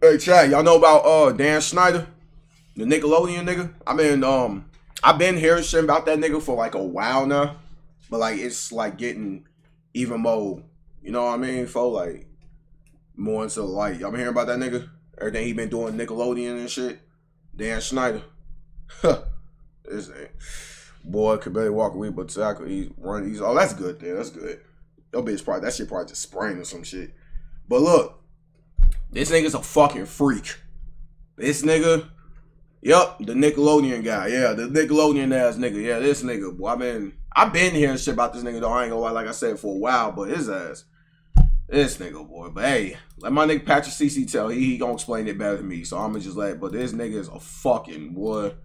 Hey, Chad, y'all know about Dan Schneider, the Nickelodeon nigga? I've been hearing shit about that nigga for like a while now, but like it's like getting even more, you know what I mean? For like more into like y'all been hearing about that nigga? Everything he been doing Nickelodeon and shit. Dan Schneider, this ain't boy could barely walk away, but exactly he's running. He's that's good. Then that's good. That shit probably just sprained or some shit. But look. This nigga's a fucking freak. This nigga, yep, the Nickelodeon guy. Yeah, the Nickelodeon ass nigga. Yeah, this nigga, boy. I've been hearing shit about this nigga though. I ain't gonna lie, like I said, for a while, but his ass. This nigga, boy. But hey, let my nigga Patrick CC tell. He gonna explain it better than me. So I'ma just but this nigga is a fucking boy.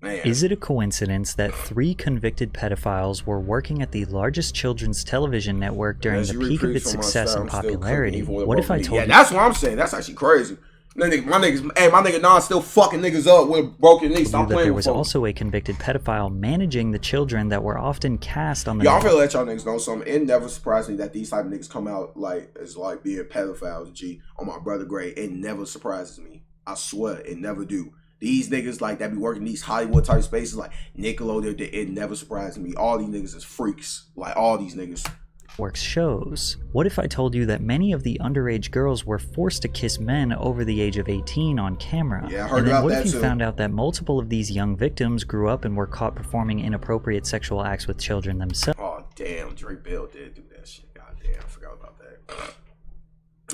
Man. Is it a coincidence that 3 convicted pedophiles were working at the largest children's television network during the peak of its success and popularity? What if I told you? Yeah, that's what I'm saying. That's actually crazy. My nigga Don still fucking niggas up with a broken knee. Stop playing. There was also a convicted pedophile managing the children that were often cast on the. Y'all feel let y'all niggas know something. It never surprised me that these type of niggas come out like as like being pedophiles. G on my brother Gray. It never surprises me. I swear it never do. These niggas like that be working these Hollywood type spaces like Nickelodeon, it never surprises me. All these niggas is freaks. Like all these niggas. Works shows. What if I told you that many of the underage girls were forced to kiss men over the age of 18 on camera? Yeah, I heard about that too. And then what if you found out that multiple of these young victims grew up and were caught performing inappropriate sexual acts with children themselves? Oh damn, Drake Bell did do that shit. God damn, I forgot about that.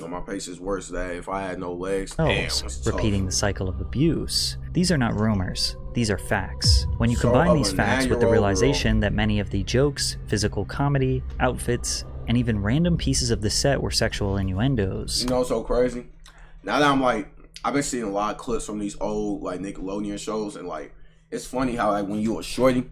On my pace is worse than if I had no legs. Damn, repeating the cycle of abuse. These are not rumors. These are facts. When you combine these facts with the realization that many of the jokes, physical comedy, outfits, and even random pieces of the set were sexual innuendos. You know what's so crazy? Now that I've been seeing a lot of clips from these old like Nickelodeon shows, and like it's funny how like when you were shorty,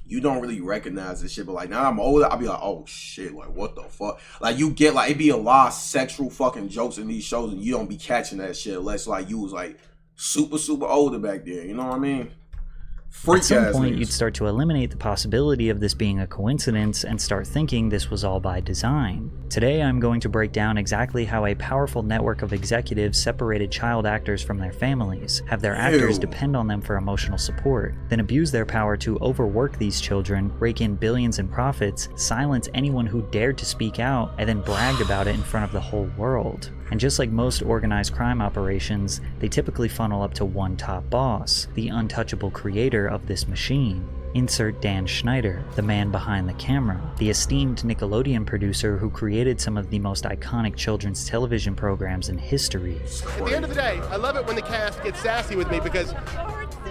you don't really recognize this shit, but like now I'm older, I'll be like, oh shit, like what the fuck? Like you get like it be a lot of sexual fucking jokes in these shows, and you don't be catching that shit unless like you was like super older back then. You know what I mean? At some point, you'd start to eliminate the possibility of this being a coincidence and start thinking this was all by design. Today, I'm going to break down exactly how a powerful network of executives separated child actors from their families, have their actors depend on them for emotional support, then abuse their power to overwork these children, rake in billions in profits, silence anyone who dared to speak out, and then bragged about it in front of the whole world. And just like most organized crime operations, they typically funnel up to one top boss, the untouchable creator of this machine. Insert Dan Schneider, the man behind the camera, the esteemed Nickelodeon producer who created some of the most iconic children's television programs in history. At the end of the day, I love it when the cast gets sassy with me because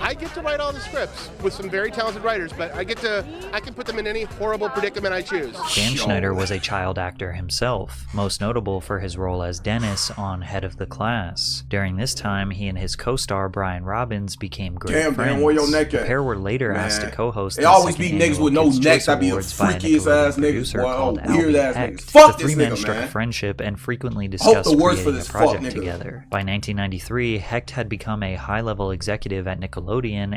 I get to write all the scripts with some very talented writers, but I can put them in any horrible predicament I choose. Dan Schneider was a child actor himself, most notable for his role as Dennis on Head of the Class. During this time, he and his co-star Brian Robbins became great friends. Where your neck at? The pair were later asked to co-host. They always be niggas with no necks. That be a freakiest ass niggas, weird ass niggas. Fuck this nigga, man. The three men struck a friendship and frequently discussed creating a project together. By 1993, Hecht had become a high-level executive at Nickelodeon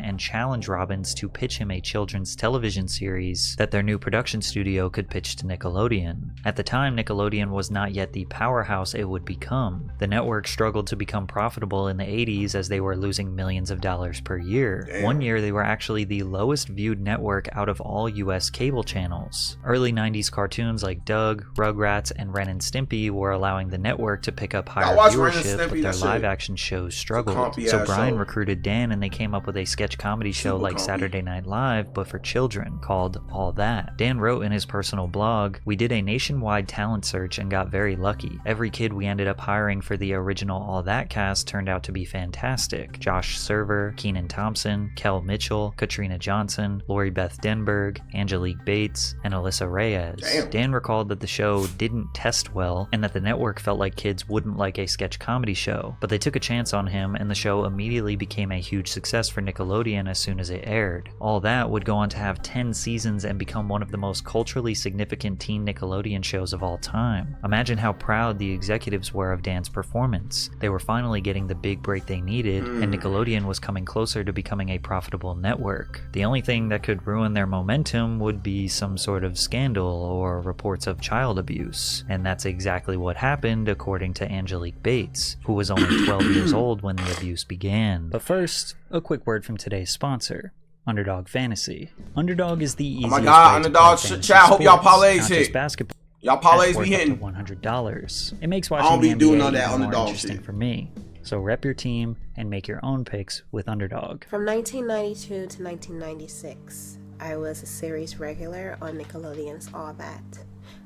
and challenged Robbins to pitch him a children's television series that their new production studio could pitch to Nickelodeon. At the time, Nickelodeon was not yet the powerhouse it would become. The network struggled to become profitable in the 80s as they were losing millions of dollars per year. Damn. One year, they were actually the lowest viewed network out of all US cable channels. Early 90s cartoons like Doug, Rugrats, and Ren and Stimpy were allowing the network to pick up higher viewership, but their live-action shows struggled. So Brian recruited Dan and they came up with a sketch comedy show like Saturday Night Live, but for children, called All That. Dan wrote in his personal blog, "We did a nationwide talent search and got very lucky. Every kid we ended up hiring for the original All That cast turned out to be fantastic. Josh Server, Kenan Thompson, Kel Mitchell, Katrina Johnson, Lori Beth Denberg, Angelique Bates, and Alyssa Reyes." Damn. Dan recalled that the show didn't test well and that the network felt like kids wouldn't like a sketch comedy show, but they took a chance on him and the show immediately became a huge success for Nickelodeon as soon as it aired. All That would go on to have 10 seasons and become one of the most culturally significant teen Nickelodeon shows of all time. Imagine how proud the executives were of Dan's performance. They were finally getting the big break they needed, and Nickelodeon was coming closer to becoming a profitable network. The only thing thing that could ruin their momentum would be some sort of scandal or reports of child abuse. And that's exactly what happened according to Angelique Bates, who was only 12 years old when the abuse began. But first, a quick word from today's sponsor, Underdog Fantasy. Underdog is the easiest way to Underdog play chat. Hope y'all parlays not hit. just basketball. Y'all parlays be hitting. $100. It makes watching the NBA even more interesting shit for me. So rep your team and make your own picks with Underdog. From 1992 to 1996, I was a series regular on Nickelodeon's All That.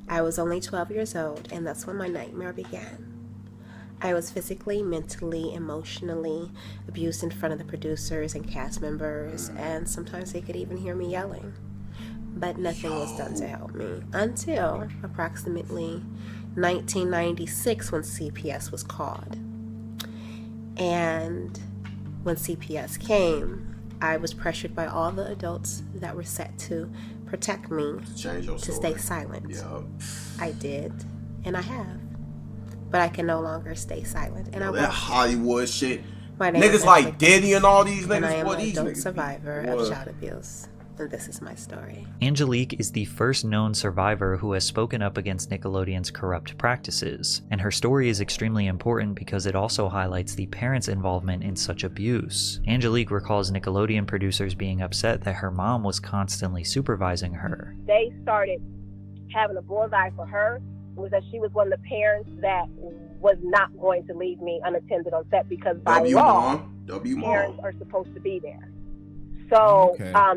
I was only 12 years old, and that's when my nightmare began. I was physically, mentally, emotionally abused in front of the producers and cast members, and sometimes they could even hear me yelling. But nothing was done to help me until approximately 1996 when CPS was called. And when CPS came, I was pressured by all the adults that were set to protect me to stay silent. Yep. I did, and I have. But I can no longer stay silent. And that Hollywood shit. My name niggas is like Diddy and all these niggas. And I am an adult survivor of child abuse. And this is my story. Angelique is the first known survivor who has spoken up against Nickelodeon's corrupt practices, and her story is extremely important because it also highlights the parents' involvement in such abuse. Angelique recalls Nickelodeon producers being upset that her mom was constantly supervising her. They started having a bullseye for her, was that she was one of the parents that was not going to leave me unattended on set because by law, parents are supposed to be there. So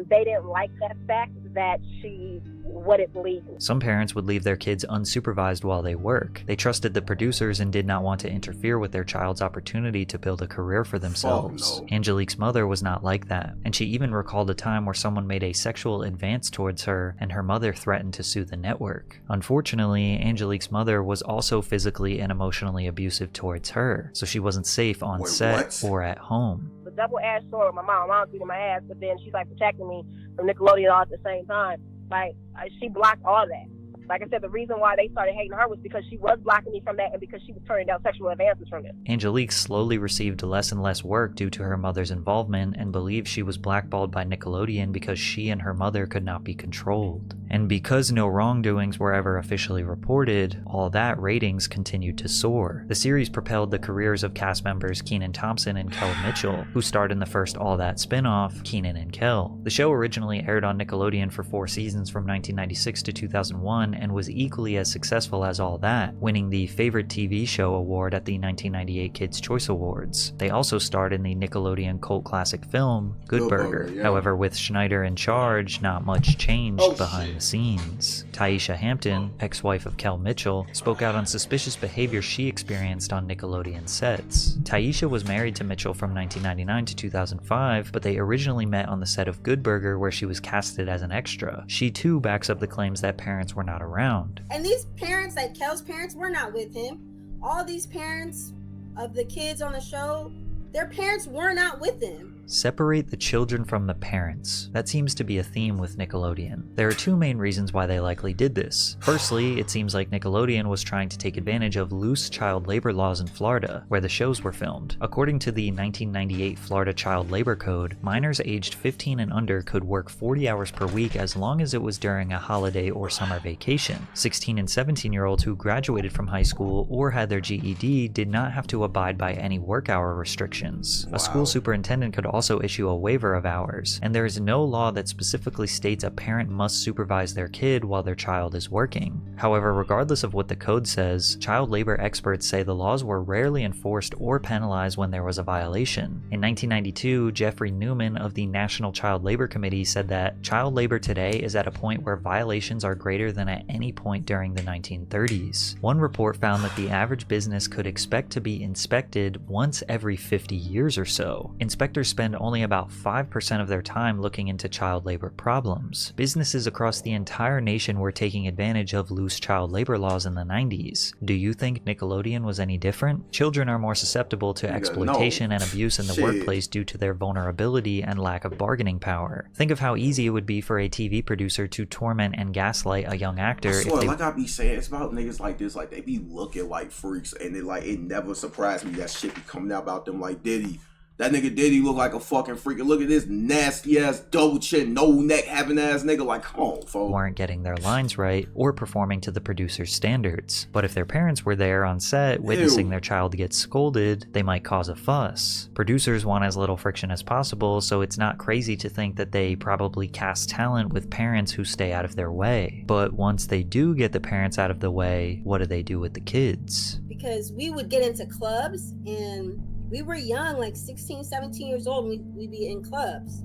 they didn't like that fact that she wouldn't leave. Some parents would leave their kids unsupervised while they work. They trusted the producers and did not want to interfere with their child's opportunity to build a career for themselves. No. Angelique's mother was not like that, and she even recalled a time where someone made a sexual advance towards her and her mother threatened to sue the network. Unfortunately, Angelique's mother was also physically and emotionally abusive towards her, so she wasn't safe on set or at home. The double-edged sword with my mom. My mom's beating my ass, but then she's like protecting me from Nickelodeon all at the same time. Like, she blocked all that. Like I said, the reason why they started hating her was because she was blocking me from that and because she was turning down sexual advances from it. Angelique slowly received less and less work due to her mother's involvement and believed she was blackballed by Nickelodeon because she and her mother could not be controlled. And because no wrongdoings were ever officially reported, All That ratings continued to soar. The series propelled the careers of cast members Kenan Thompson and Kel Mitchell, who starred in the first All That spin-off, Kenan and Kel. The show originally aired on Nickelodeon for 4 seasons from 1996 to 2001 and was equally as successful as All That, winning the Favorite TV Show award at the 1998 Kids' Choice Awards. They also starred in the Nickelodeon cult classic film, Good Burger. Yeah. However, with Schneider in charge, not much changed behind the scenes. Taisha Hampton, ex-wife of Kel Mitchell, spoke out on suspicious behavior she experienced on Nickelodeon sets. Taisha was married to Mitchell from 1999 to 2005, but they originally met on the set of Good Burger where she was casted as an extra. She too backs up the claims that parents were not around. And these parents, like Kel's parents, were not with him. All these parents of the kids on the show, their parents were not with them. Separate the children from the parents. That seems to be a theme with Nickelodeon. There are 2 main reasons why they likely did this. Firstly, it seems like Nickelodeon was trying to take advantage of loose child labor laws in Florida, where the shows were filmed. According to the 1998 Florida Child Labor Code, minors aged 15 and under could work 40 hours per week as long as it was during a holiday or summer vacation. 16 and 17-year-olds who graduated from high school or had their GED did not have to abide by any work hour restrictions. A school superintendent could also issue a waiver of hours, and there is no law that specifically states a parent must supervise their kid while their child is working. However, regardless of what the code says, child labor experts say the laws were rarely enforced or penalized when there was a violation. In 1992, Jeffrey Newman of the National Child Labor Committee said that child labor today is at a point where violations are greater than at any point during the 1930s. One report found that the average business could expect to be inspected once every 50 years or so. Inspectors spend only about 5% of their time looking into child labor problems. Businesses across the entire nation were taking advantage of loose child labor laws in the 90s. Do you think Nickelodeon was any different? Children are more susceptible to exploitation and abuse in the workplace due to their vulnerability and lack of bargaining power. Think of how easy it would be for a TV producer to torment and gaslight a young actor. Like I be saying, it's about niggas like this, like they be looking like freaks, and it never surprised me that shit be coming out about them like Diddy. That nigga Diddy look like a fucking freak. Look at this nasty ass double chin, no neck having ass nigga. Like, come on, folks. Weren't getting their lines right or performing to the producer's standards. But if their parents were there on set witnessing their child get scolded, they might cause a fuss. Producers want as little friction as possible, so it's not crazy to think that they probably cast talent with parents who stay out of their way. But once they do get the parents out of the way, what do they do with the kids? Because we would get into clubs and we were young, like 16, 17 years old, we'd be in clubs.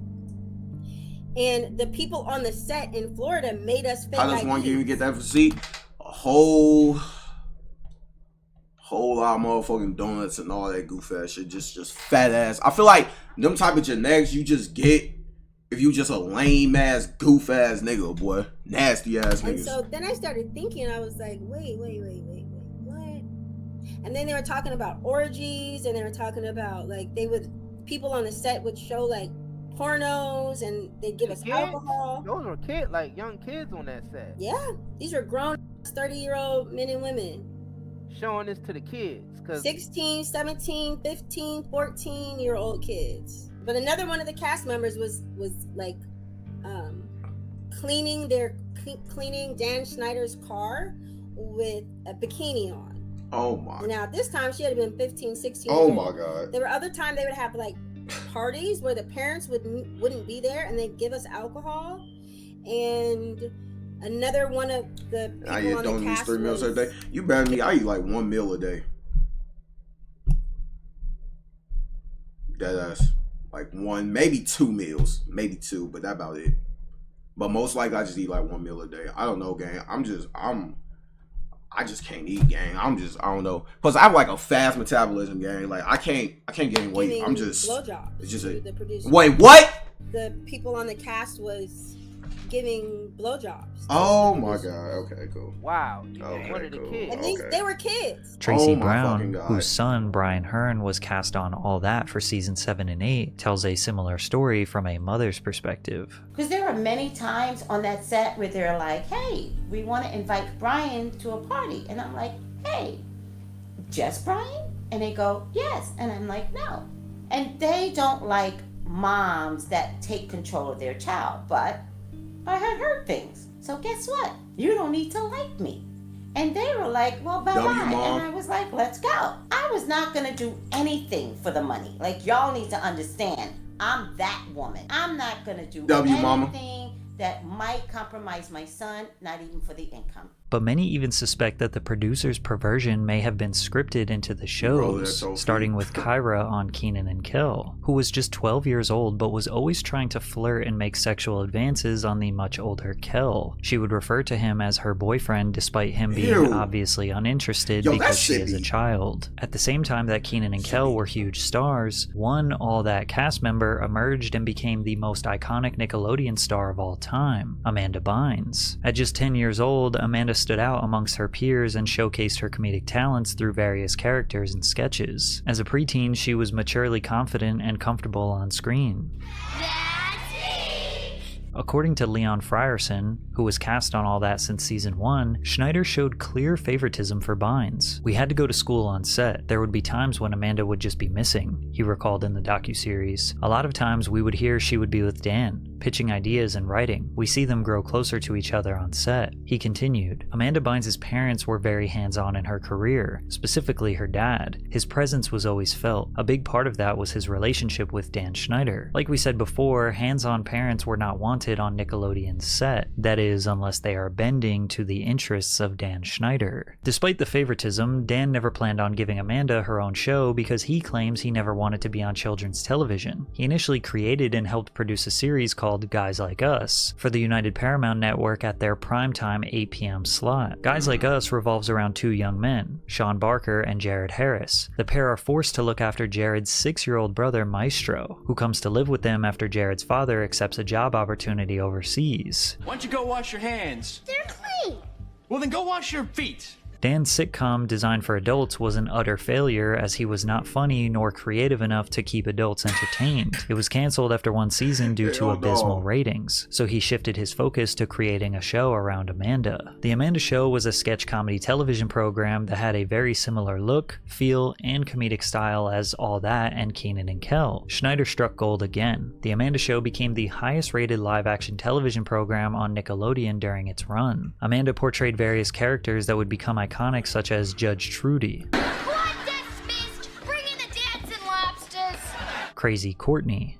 And the people on the set in Florida made us fake How does one IDs. even get that for see? A whole lot of motherfucking donuts and all that goof ass shit. Just fat ass. I feel like them type of genetics you just get if you just a lame ass, goof ass nigga, boy. Nasty ass niggas. And so then I started thinking, I was like, wait, what? And then they were talking about orgies, and they were talking about like people on the set would show like pornos, and they'd give us alcohol. Those were kids, like young kids on that set. Yeah, these are grown 30-year-old men and women Showing this to the kids. 16, 17, 15, 14-year-old kids. But another one of the cast members was like cleaning Dan Schneider's car with a bikini on. Oh my. Now this time she had been 15, 16 Oh years my old. God. There were other times they would have like parties where the parents wouldn't be there, and they'd give us alcohol. And another one of the people I on don't the eat cast 3 meals a was, day. You better than me. I eat like 1 meal a day. That's like 1, maybe 2 meals, maybe 2, but that's about it. But most likely I just eat like 1 meal a day. I don't know, gang. I just can't eat, gang. I don't know. Plus, I have like a fast metabolism, gang. Like I can't gain weight. I'm just blowjobs. It's just the producer. Wait, what? The people on the cast was giving blowjobs. Oh my God. Okay, cool. Wow. Okay, One of the cool. kids. And they were kids. Tracy Oh my fucking Brown, God. whose son Brian Hearn was cast on All That for season 7 and 8, tells a similar story from a mother's perspective. Because there are many times on that set where they're like, hey, we want to invite Brian to a party. And I'm like, hey, just Brian? And they go, yes. And I'm like, no. And they don't like moms that take control of their child. But I had heard things. So guess what? You don't need to like me. And they were like, well, bye-bye. And I was like, let's go. I was not going to do anything for the money. Like, y'all need to understand, I'm that woman. I'm not going to do anything that might compromise my son, not even for the income. But many even suspect that the producer's perversion may have been scripted into the shows, starting with Kyra on Kenan and Kel, who was just 12 years old but was always trying to flirt and make sexual advances on the much older Kel. She would refer to him as her boyfriend despite him being obviously uninterested because she is a child. At the same time that Kenan and Kel were huge stars, one All That cast member emerged and became the most iconic Nickelodeon star of all time, Amanda Bynes. At just 10 years old, Amanda stood out amongst her peers and showcased her comedic talents through various characters and sketches. As a preteen, she was maturely confident and comfortable on screen. According to Leon Frierson, who was cast on All That since season 1, Schneider showed clear favoritism for Bynes. We had to go to school on set. There would be times when Amanda would just be missing, he recalled in the docuseries. A lot of times we would hear she would be with Dan, pitching ideas and writing. We see them grow closer to each other on set. He continued, Amanda Bynes' parents were very hands-on in her career, specifically her dad. His presence was always felt. A big part of that was his relationship with Dan Schneider. Like we said before, hands-on parents were not wanted on Nickelodeon's set. That is, unless they are bending to the interests of Dan Schneider. Despite the favoritism, Dan never planned on giving Amanda her own show because he claims he never wanted to be on children's television. He initially created and helped produce a series called Guys Like Us for the United Paramount Network at their primetime 8 p.m. slot. Guys Like Us revolves around 2 young men, Sean Barker and Jared Harris. The pair are forced to look after Jared's 6-year-old brother Maestro, who comes to live with them after Jared's father accepts a job opportunity overseas. Why don't you go wash your hands? They're clean. Well, then go wash your feet. Dan's sitcom, designed for adults, was an utter failure as he was not funny nor creative enough to keep adults entertained. It was canceled after one season due to abysmal ratings, so he shifted his focus to creating a show around Amanda. The Amanda Show was a sketch comedy television program that had a very similar look, feel, and comedic style as All That and Kenan and Kel. Schneider struck gold again. The Amanda Show became the highest rated live-action television program on Nickelodeon during its run. Amanda portrayed various characters that would become iconic, such as Judge Trudy, Crazy Courtney,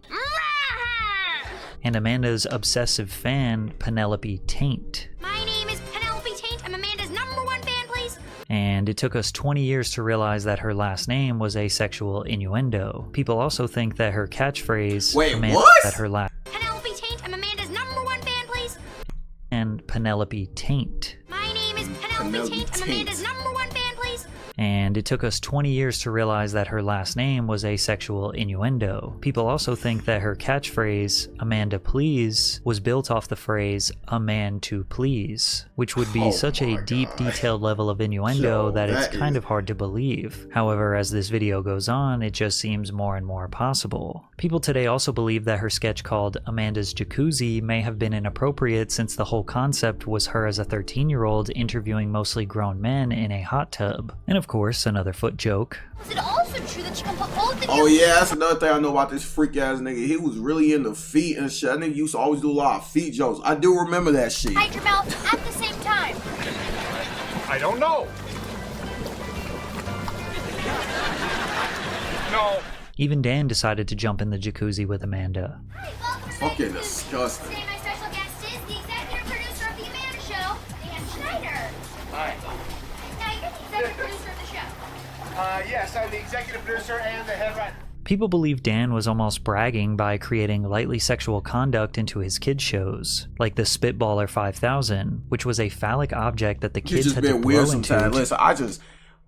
and Amanda's obsessive fan, Penelope Taint. My name is Penelope Taint. I'm Amanda's #1 fan, please. And it took us 20 years to realize that her last name was a sexual innuendo. People also think that her catchphrase, Penelope Taint. I'm Amanda's #1 fan, please. And Penelope Taint. My name is Penelope Taint. I'm Amanda's #1 fan, please. And it took us 20 years to realize that her last name was a sexual innuendo. People also think that her catchphrase, Amanda Please, was built off the phrase, a man to please, which would be such a deep, detailed level of innuendo that it's kind of hard to believe. However, as this video goes on, it just seems more and more possible. People today also believe that her sketch called Amanda's Jacuzzi may have been inappropriate since the whole concept was her as a 13-year-old interviewing mostly grown men in a hot tub. And of course, another foot joke. Is it also true that you can put both of you? Oh yeah, that's another thing I know about this freak ass nigga. He was really into feet and shit. That nigga used to always do a lot of feet jokes. I do remember that shit. Hide your mouth at the same time. I don't know. No. Even Dan decided to jump in the jacuzzi with Amanda. Hi, welcome fucking disgusting. Today my special guest is the executive producer of The Amanda Show, Dan Schneider. Hi. Now you're the executive producer of the show. Yes, I'm the executive producer and the head writer. People believe Dan was almost bragging by creating lightly sexual conduct into his kids' shows, like the Spitballer 5000, which was a phallic object that the kids had to blow into. Listen,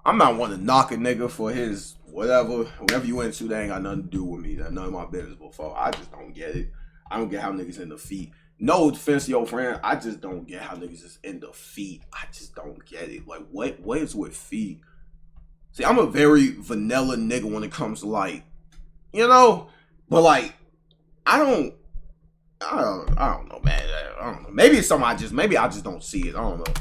I'm not one to knock a nigga for his whatever you into. That ain't got nothing to do with me. That's none of my business before. I just don't get it. I don't get how niggas in the feet. No offense to your friend, I just don't get how niggas is in the feet. I just don't get it. Like, what is with feet? See, I'm a very vanilla nigga when it comes to, like, you know, but like, I don't know, man. I don't know. Maybe it's something maybe I just don't see it. I don't know.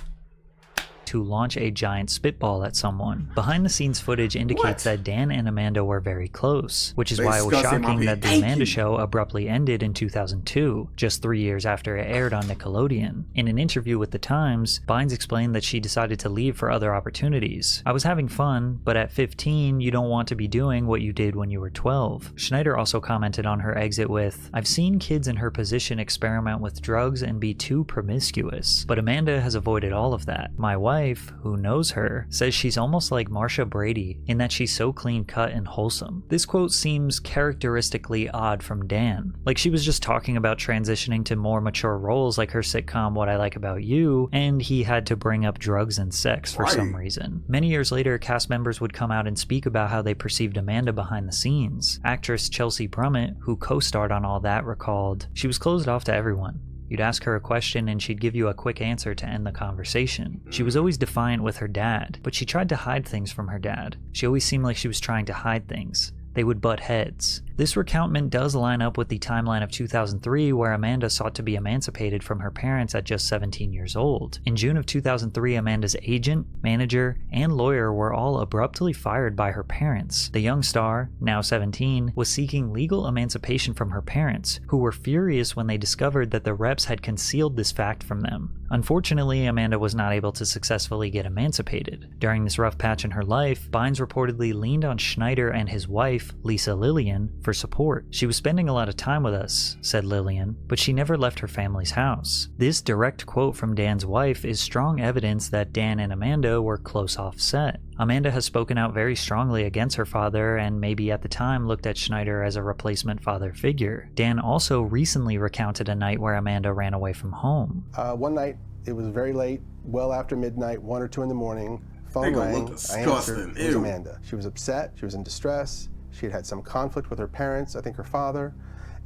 To launch a giant spitball at someone. Behind the scenes footage indicates that Dan and Amanda were very close, which is why it was shocking that The Amanda Show abruptly ended in 2002, just 3 years after it aired on Nickelodeon. In an interview with The Times, Bynes explained that she decided to leave for other opportunities. I was having fun, but at 15, you don't want to be doing what you did when you were 12. Schneider also commented on her exit with, I've seen kids in her position experiment with drugs and be too promiscuous, but Amanda has avoided all of that. My wife, who knows her, says she's almost like Marsha Brady in that she's so clean-cut and wholesome. This quote seems characteristically odd from Dan, like she was just talking about transitioning to more mature roles like her sitcom What I Like About You, and he had to bring up drugs and sex for some reason. Many years later, cast members would come out and speak about how they perceived Amanda behind the scenes. Actress Chelsea Brummett, who co-starred on All That, recalled, she was closed off to everyone. You'd ask her a question and she'd give you a quick answer to end the conversation. She was always defiant with her dad, but she tried to hide things from her dad. She always seemed like she was trying to hide things. They would butt heads. This recountment does line up with the timeline of 2003 where Amanda sought to be emancipated from her parents at just 17 years old. In June of 2003, Amanda's agent, manager, and lawyer were all abruptly fired by her parents. The young star, now 17, was seeking legal emancipation from her parents, who were furious when they discovered that the reps had concealed this fact from them. Unfortunately, Amanda was not able to successfully get emancipated. During this rough patch in her life, Bynes reportedly leaned on Schneider and his wife, Lisa Lillian, for support. She was spending a lot of time with us, said Lillian, but she never left her family's house. This direct quote from Dan's wife is strong evidence that Dan and Amanda were close off set. Amanda has spoken out very strongly against her father and maybe at the time looked at Schneider as a replacement father figure. Dan also recently recounted a night where Amanda ran away from home. One night, it was very late, well after midnight, 1 or 2 in the morning, phone rang, I answered, it was Amanda. She was upset, she was in distress, she had had some conflict with her parents, I think her father,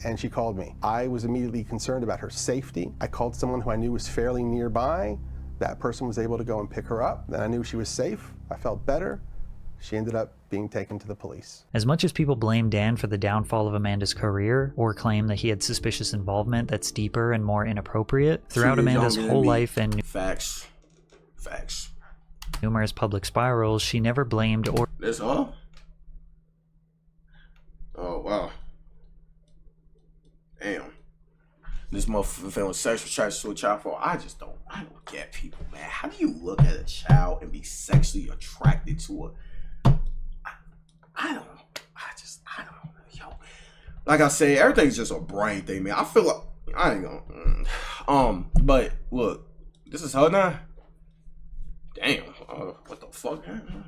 and she called me. I was immediately concerned about her safety. I called someone who I knew was fairly nearby, That person was able to go and pick her up. Then I knew she was safe. I felt better. She ended up being taken to the police. As much as people blame Dan for the downfall of Amanda's career, or claim that he had suspicious involvement that's deeper and more inappropriate, throughout Amanda's whole life and Facts. numerous public spirals, she never blamed or... That's all? Oh, wow. Damn. This motherfucker feeling sexual attraction to a child for, I don't get people, man. How do you look at a child and be sexually attracted to I don't know. I don't know, yo. Like I said, everything's just a brain thing, man. I feel like, I ain't gonna, but look, this is her now? Damn, what the fuck, man?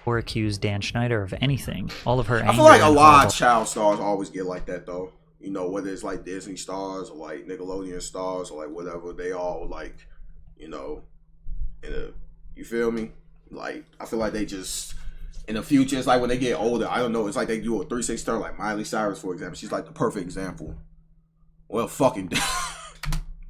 Or accuse Dan Schneider of anything. All of her anger. I feel like a lot of child stars always get like that, though. You know, whether it's like Disney stars or like Nickelodeon stars or like whatever, they all like, you know, you feel me? Like, I feel like they just, in the future, it's like when they get older, I don't know, it's like they do a 360 turn, like Miley Cyrus, for example. She's like the perfect example. Well, fucking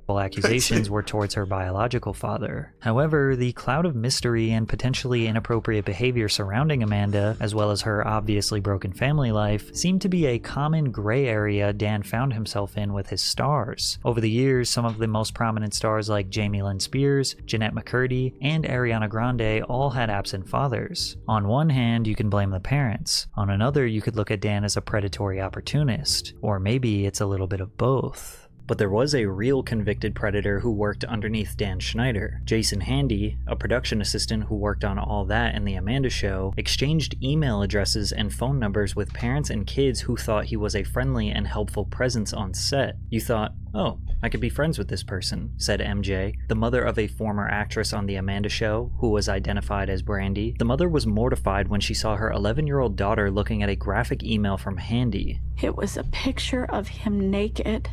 accusations were towards her biological father. However, the cloud of mystery and potentially inappropriate behavior surrounding Amanda, as well as her obviously broken family life, seemed to be a common gray area Dan found himself in with his stars. Over the years, some of the most prominent stars like Jamie Lynn Spears, Jeanette McCurdy, and Ariana Grande all had absent fathers. On one hand, you can blame the parents. On another, you could look at Dan as a predatory opportunist. Or maybe it's a little bit of both. But there was a real convicted predator who worked underneath Dan Schneider. Jason Handy, a production assistant who worked on All That and The Amanda Show, exchanged email addresses and phone numbers with parents and kids who thought he was a friendly and helpful presence on set. You thought, oh, I could be friends with this person, said MJ, the mother of a former actress on The Amanda Show, who was identified as Brandy. The mother was mortified when she saw her 11-year-old daughter looking at a graphic email from Handy. It was a picture of him naked,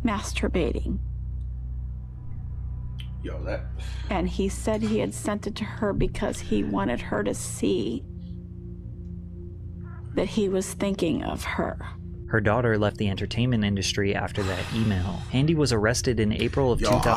masturbating. Yo, that. And he said he had sent it to her because he wanted her to see that he was thinking of her. Her daughter left the entertainment industry after that email. Handy was arrested in April of 2000. I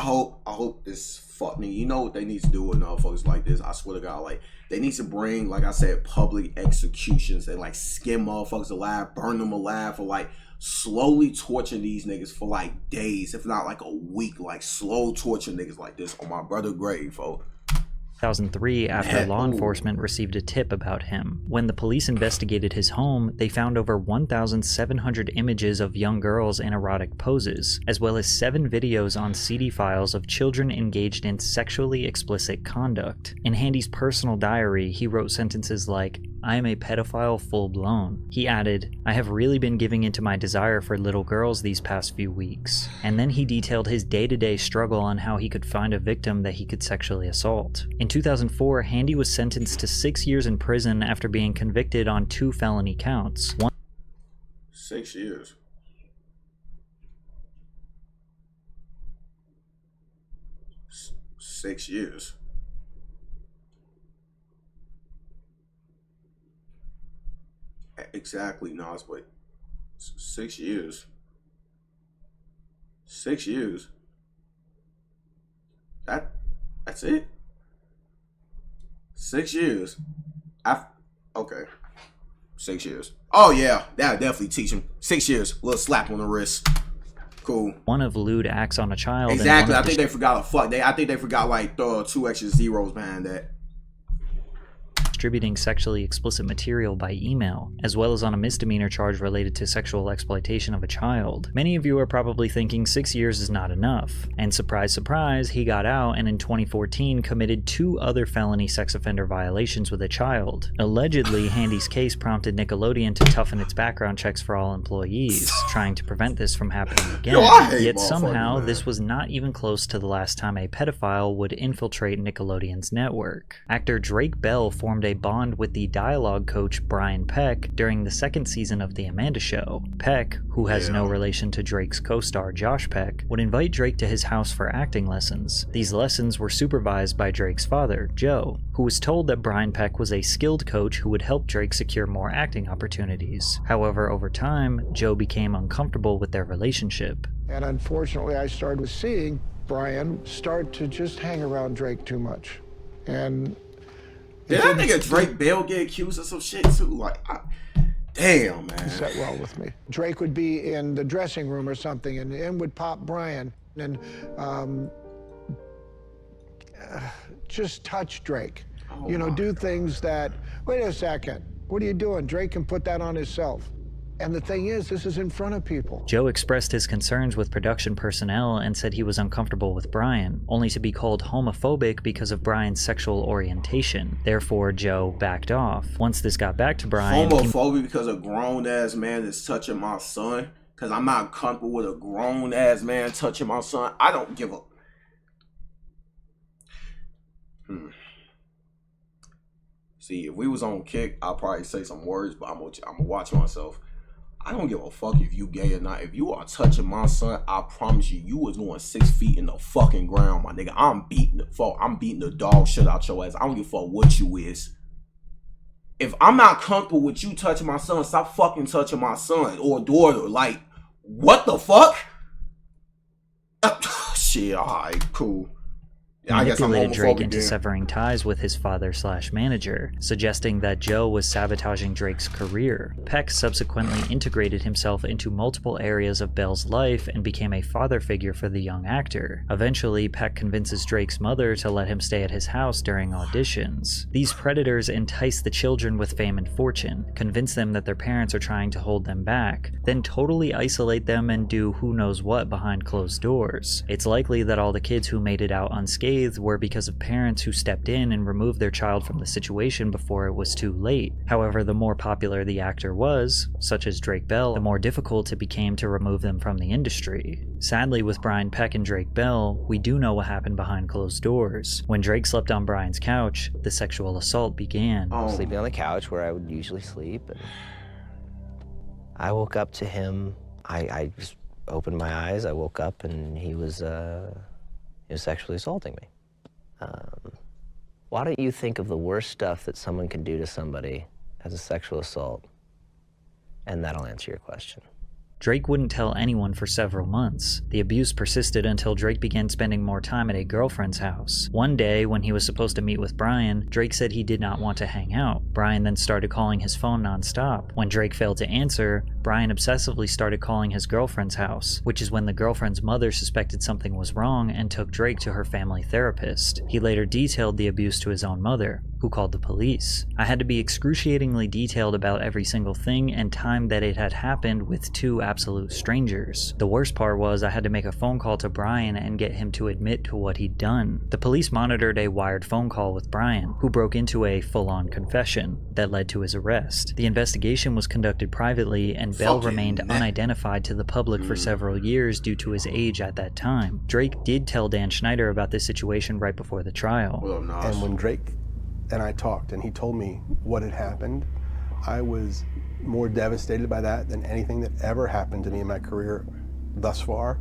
hope this fuck me. You know what they need to do with folks like this? I swear to God, like they need to bring, like I said, public executions and like skin motherfuckers alive, burn them alive, or like slowly torture these niggas for like days, if not like a week, like slow torture niggas like this on my brother's grave, folks. 2003, after law enforcement received a tip about him. When the police investigated his home, they found over 1,700 images of young girls in erotic poses, as well as 7 videos on CD files of children engaged in sexually explicit conduct. In Handy's personal diary, he wrote sentences like, "I am a pedophile full-blown." He added, "I have really been giving into my desire for little girls these past few weeks." And then he detailed his day-to-day struggle on how he could find a victim that he could sexually assault. In 2004, Handy was sentenced to 6 years in prison after being convicted on 2 felony counts. 6 years. Six years. Exactly, Nas, but 6 years. 6 years. That's it. 6 years. Okay. 6 years. Oh yeah, that'll definitely teach him. 6 years. Little slap on the wrist. Cool. One of lewd acts on a child. Exactly. I think they forgot I think they forgot like 2 extra zeros behind that. Distributing sexually explicit material by email, as well as on a misdemeanor charge related to sexual exploitation of a child. Many of you are probably thinking 6 years is not enough. And surprise, surprise, he got out and in 2014 committed 2 other felony sex offender violations with a child. Allegedly, Handy's case prompted Nickelodeon to toughen its background checks for all employees, trying to prevent this from happening again. Yet somehow, this was not even close to the last time a pedophile would infiltrate Nickelodeon's network. Actor Drake Bell formed a bond with the dialogue coach Brian Peck during the 2nd season of The Amanda Show. Peck, who has no relation to Drake's co-star Josh Peck, would invite Drake to his house for acting lessons. These lessons were supervised by Drake's father, Joe, who was told that Brian Peck was a skilled coach who would help Drake secure more acting opportunities. However, over time, Joe became uncomfortable with their relationship. And unfortunately, I started seeing Brian start to just hang around Drake too much. And did that nigga Drake Bell get accused of some shit too? Like, damn, man. It sat well with me. Drake would be in the dressing room or something, and in would pop Brian and just touch Drake. Oh, you know, do things that, wait a second, what are you doing? Drake can put that on himself. And the thing is, this is in front of people. Joe expressed his concerns with production personnel and said he was uncomfortable with Brian, only to be called homophobic because of Brian's sexual orientation. Therefore, Joe backed off. Once this got back to Brian... Homophobic because a grown-ass man is touching my son? Because I'm not comfortable with a grown-ass man touching my son? I don't give a... See, if we was on Kick, I'll probably say some words, but I'm gonna watch myself. I don't give a fuck if you gay or not. If you are touching my son, I promise you, you was going 6 feet in the fucking ground, my nigga. I'm beating the dog shit out your ass. I don't give a fuck what you is. If I'm not comfortable with you touching my son, stop fucking touching my son or daughter. Like, what the fuck? Shit, alright, cool. Yeah, manipulated Drake into severing ties with his father/manager, suggesting that Joe was sabotaging Drake's career. Peck subsequently integrated himself into multiple areas of Bell's life and became a father figure for the young actor. Eventually, Peck convinces Drake's mother to let him stay at his house during auditions. These predators entice the children with fame and fortune, convince them that their parents are trying to hold them back, then totally isolate them and do who knows what behind closed doors. It's likely that all the kids who made it out unscathed were because of parents who stepped in and removed their child from the situation before it was too late. However, the more popular the actor was, such as Drake Bell, the more difficult it became to remove them from the industry. Sadly, with Brian Peck and Drake Bell, we do know what happened behind closed doors. When Drake slept on Brian's couch, the sexual assault began. Sleeping on the couch where I would usually sleep, and I woke up to him. I just opened my eyes, I woke up, and he was sexually assaulting me. Why don't you think of the worst stuff that someone can do to somebody as a sexual assault, and that'll answer your question. Drake wouldn't tell anyone for several months. The abuse persisted until Drake began spending more time at a girlfriend's house. One day, when he was supposed to meet with Brian, Drake said he did not want to hang out. Brian then started calling his phone nonstop. When Drake failed to answer, Brian obsessively started calling his girlfriend's house, which is when the girlfriend's mother suspected something was wrong and took Drake to her family therapist. He later detailed the abuse to his own mother, who called the police. I had to be excruciatingly detailed about every single thing and time that it had happened with two absolute strangers. The worst part was I had to make a phone call to Brian and get him to admit to what he'd done. The police monitored a wired phone call with Brian, who broke into a full-on confession that led to his arrest. The investigation was conducted privately, and Bell remained unidentified to the public for several years due to his age at that time. Drake did tell Dan Schneider about this situation right before the trial. And when Drake and I talked and he told me what had happened, I was more devastated by that than anything that ever happened to me in my career thus far.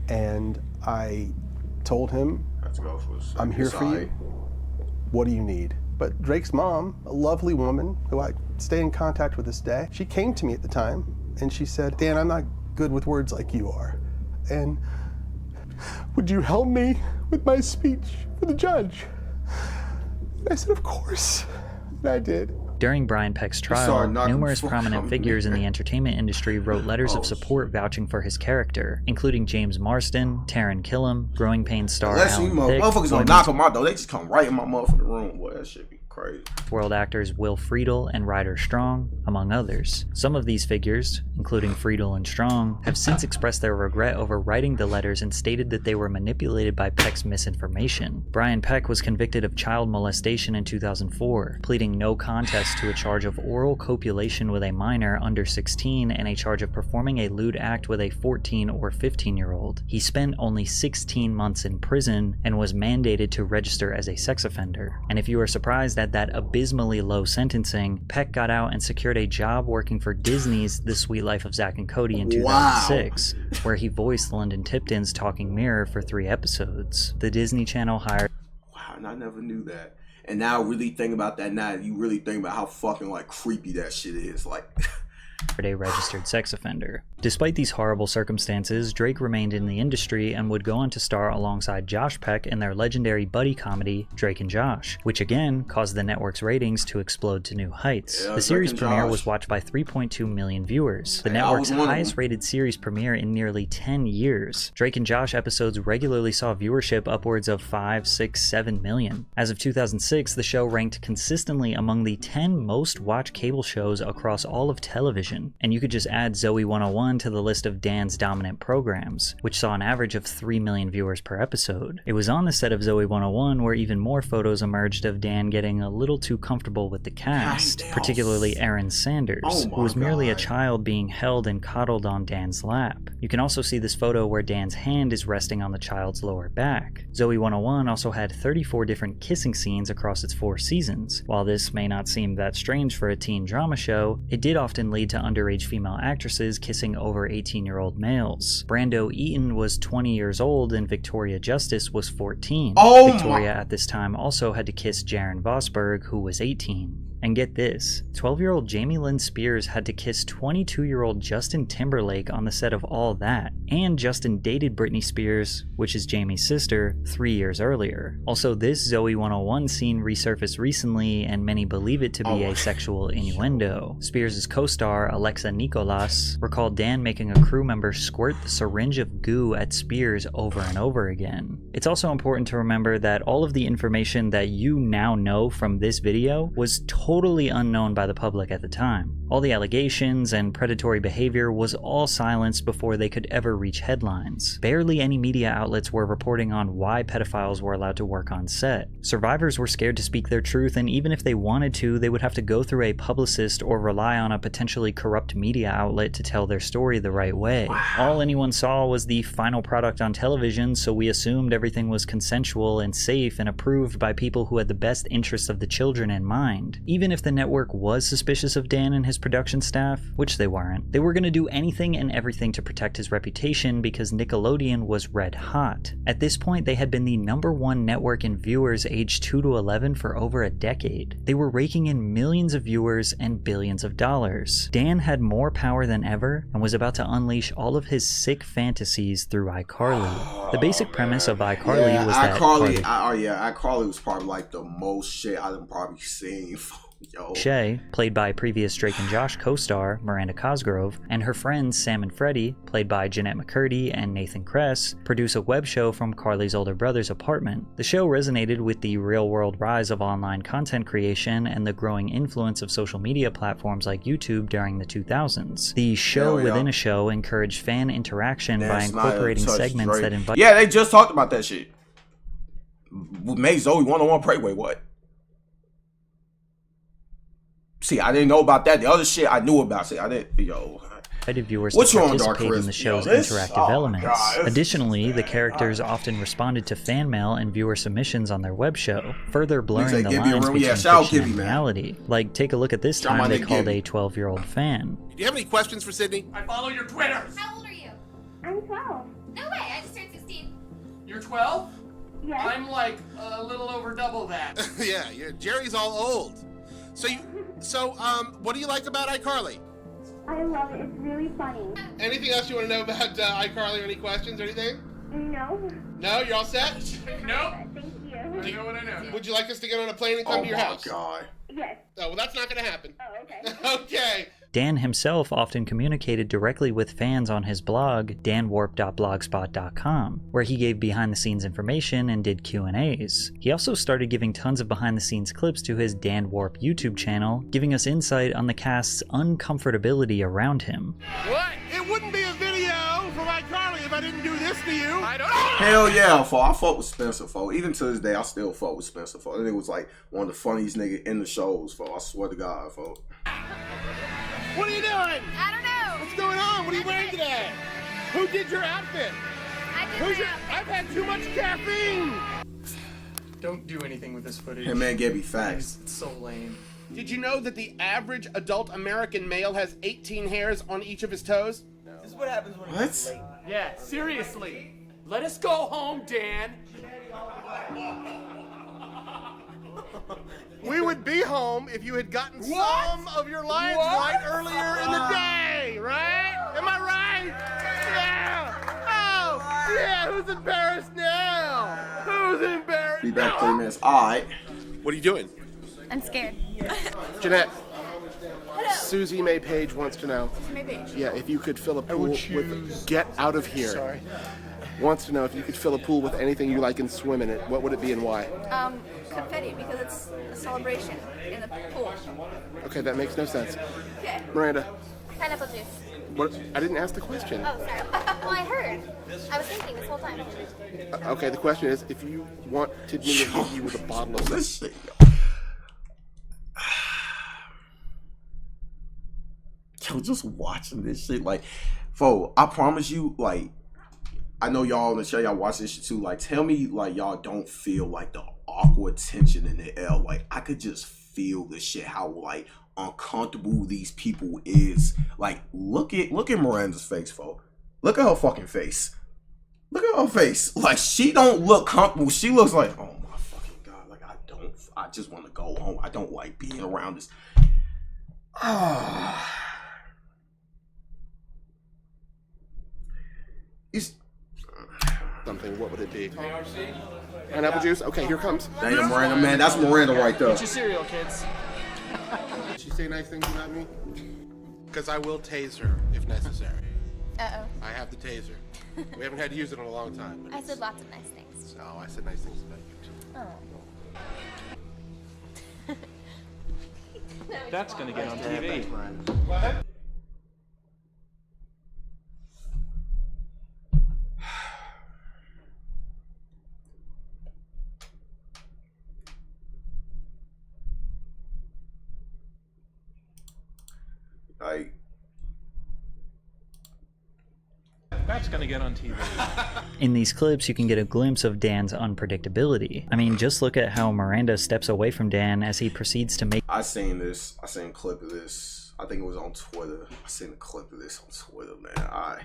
And I told him, I'm here for you. What do you need? But Drake's mom, a lovely woman who I stay in contact with this day, she came to me at the time and she said, Dan, I'm not good with words like you are. And would you help me with my speech for the judge? And I said, of course. And I did. During Brian Peck's trial, numerous prominent figures in the entertainment industry wrote letters of support vouching for his character, including James Marsden, Taron Killam, Growing Pains star Alan Thicke, motherfuckers gonna knock on my door, they just come right in my motherfucking room. Boy, that shit be crazy. World actors Will Friedle and Ryder Strong, among others. Some of these figures, including Friedle and Strong, have since expressed their regret over writing the letters and stated that they were manipulated by Peck's misinformation. Brian Peck was convicted of child molestation in 2004, pleading no contest to a charge of oral copulation with a minor under 16 and a charge of performing a lewd act with a 14 or 15-year-old. He spent only 16 months in prison and was mandated to register as a sex offender. And if you are surprised at that abysmally low sentencing, Peck got out and secured a job working for Disney's The Suite Life of Zack and Cody in 2006, where he voiced London Tipton's talking mirror for 3 episodes. The Disney Channel hired... Wow, and I never knew that. And now really think about that now, you really think about how fucking like creepy that shit is. Like, a registered sex offender. Despite these horrible circumstances, Drake remained in the industry and would go on to star alongside Josh Peck in their legendary buddy comedy, Drake and Josh, which again caused the network's ratings to explode to new heights. The series premiere was watched by 3.2 million viewers, the network's highest rated series premiere in nearly 10 years. Drake and Josh episodes regularly saw viewership upwards of 5, 6, 7 million. As of 2006, the show ranked consistently among the 10 most watched cable shows across all of television, and you could just add Zoe 101 to the list of Dan's dominant programs, which saw an average of 3 million viewers per episode. It was on the set of Zoe 101 where even more photos emerged of Dan getting a little too comfortable with the cast, particularly Erin Sanders, who was merely a child being held and coddled on Dan's lap. You can also see this photo where Dan's hand is resting on the child's lower back. Zoe 101 also had 34 different kissing scenes across its 4 seasons. While this may not seem that strange for a teen drama show, it did often lead to underage female actresses kissing over 18-year-old males. Brando Eaton was 20 years old and Victoria Justice was 14. Victoria at this time also had to kiss Jaron Vosberg, who was 18. And get this, 12-year-old Jamie Lynn Spears had to kiss 22-year-old Justin Timberlake on the set of All That, and Justin dated Britney Spears, which is Jamie's sister, 3 years earlier. Also, this Zoe 101 scene resurfaced recently, and many believe it to be a sexual innuendo. Spears' co-star, Alexa Nikolas, recalled Dan making a crew member squirt the syringe of goo at Spears over and over again. It's also important to remember that all of the information that you now know from this video was totally unknown by the public at the time. All the allegations and predatory behavior was all silenced before they could ever reach headlines. Barely any media outlets were reporting on why pedophiles were allowed to work on set. Survivors were scared to speak their truth, and even if they wanted to, they would have to go through a publicist or rely on a potentially corrupt media outlet to tell their story the right way. All anyone saw was the final product on television, so we assumed everything was consensual and safe and approved by people who had the best interests of the children in mind. Even if the network was suspicious of Dan and his production staff, which they weren't, they were going to do anything and everything to protect his reputation because Nickelodeon was red hot. At this point, they had been the #1 network in viewers aged 2 to 11 for over a decade. They were raking in millions of viewers and billions of dollars. Dan had more power than ever and was about to unleash all of his sick fantasies through iCarly. The basic premise of iCarly was that iCarly was probably like the most shit I've probably seen. Shay, played by previous Drake and Josh co-star Miranda Cosgrove, and her friends Sam and Freddie, played by Jeanette McCurdy and Nathan Kress, produce a web show from Carly's older brother's apartment. The show resonated with the real-world rise of online content creation and the growing influence of social media platforms like YouTube during the 2000s. The show within a show encouraged fan interaction by incorporating segments that invite... Yeah, they just talked about that shit. Made Zoe 101 pray. Wait, what? See, I didn't know about that. The other shit I knew about. See, I didn't, viewers to participate in the show's interactive elements. Additionally, the characters often responded to fan mail and viewer submissions on their web show, further blurring the lines between fiction and reality. Like, take a look at this time they called a 12-year-old fan. Do you have any questions for Sydney? I follow your Twitter. How old are you? I'm 12. No way, I just turned 16. You're 12? Yes. I'm like a little over double that. Yeah, Jerry's all old. So, what do you like about iCarly? I love it. It's really funny. Anything else you want to know about iCarly or any questions or anything? No. No? You're all set? No. Thank you. I know what I know. Would you like us to get on a plane and come to your house? Oh, my God. Yes. Oh, well, that's not going to happen. Oh, okay. Okay. Dan himself often communicated directly with fans on his blog, danwarp.blogspot.com, where he gave behind-the-scenes information and did Q&As. He also started giving tons of behind-the-scenes clips to his Dan Warp YouTube channel, giving us insight on the cast's uncomfortability around him. What? It wouldn't be a video from iCarly if I didn't do this to you. I don't. Hell yeah, I fought with Spencer, Even to this day, I still fought with Spencer, I think it was like one of the funniest niggas in the shows, I swear to God, What are you doing? I don't know. What's going on? What are you wearing today? Who did your outfit? I did I've had too much caffeine. Don't do anything with this footage. Hey man, give me facts. It's so lame. Did you know that the average adult American male has 18 hairs on each of his toes? No. This is what happens when it's late. Yeah, seriously. Let us go home, Dan. We would be home if you had gotten some of your lines right earlier in the day, right? Am I right? Yeah. Oh, yeah. Who's embarrassed now? Who's embarrassed? Be back 3 minutes. All right. What are you doing? I'm scared. Jeanette. Susie May Page wants to know. May Page. Yeah, if you could fill a pool with get out of here. Sorry. Wants to know if you could fill a pool with anything you like and swim in it, what would it be and why? Confetti, because it's a celebration in the pool. Okay, that makes no sense. Okay. Miranda. Pineapple juice. What? I didn't ask the question. Oh, sorry. Well, I heard. I was thinking this whole time. Okay, the question is, if you wanted me to give you with a bottle of this shit. Yo, just watching this shit, like, I promise you, like, I know y'all on the show, y'all watch this shit too. Like, tell me, like, y'all don't feel like the awkward tension in the air. Like, I could just feel the shit, how, like, uncomfortable these people is. Like, look at Miranda's face, folks. Look at her fucking face. Look at her face. Like, she don't look comfortable. She looks like, oh my fucking God. Like, I just want to go home. I don't like being around this. Something, what would it be? Pineapple juice? Okay, here comes. Damn, Miranda, man, that's Miranda right there. Eat your cereal, kids. Did she say nice things about me? Because I will tase her if necessary. Uh-oh. I have the taser. We haven't had to use it in a long time. But I said lots of nice things. No, I said nice things about you too. Oh. That's gonna get on TV. That's gonna get on TV. In these clips, you can get a glimpse of Dan's unpredictability. I mean, just look at how Miranda steps away from Dan as he proceeds to make— I seen a clip of this. I think it was on Twitter. I seen a clip of this on Twitter, man.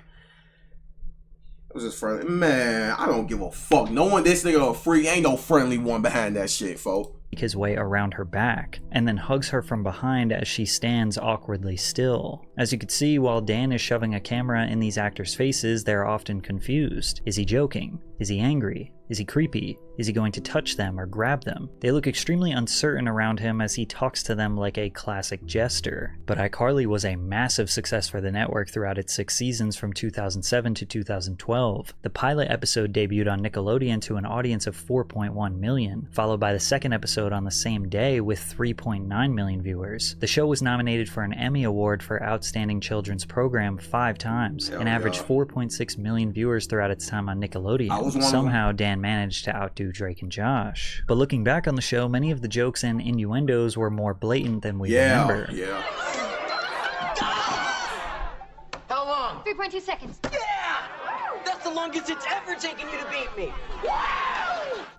It was just friendly. Man, I don't give a fuck. Knowing this nigga a freak, ain't no friendly one behind that shit, folks. His way around her back, and then hugs her from behind as she stands awkwardly still. As you can see, while Dan is shoving a camera in these actors' faces, they're often confused. Is he joking? Is he angry? Is he creepy? Is he going to touch them or grab them? They look extremely uncertain around him as he talks to them like a classic jester. But iCarly was a massive success for the network throughout its 6 seasons from 2007 to 2012. The pilot episode debuted on Nickelodeon to an audience of 4.1 million, followed by the second episode on the same day with 3.9 million viewers. The show was nominated for an Emmy Award for Outstanding Children's Program 5 times, and averaged 4.6 million viewers throughout its time on Nickelodeon. Somehow, Dan managed to outdo Drake and Josh. But looking back on the show, many of the jokes and innuendos were more blatant than we remember. Yeah. How long? 3.2 seconds. Yeah! That's the longest it's ever taken you to beat me.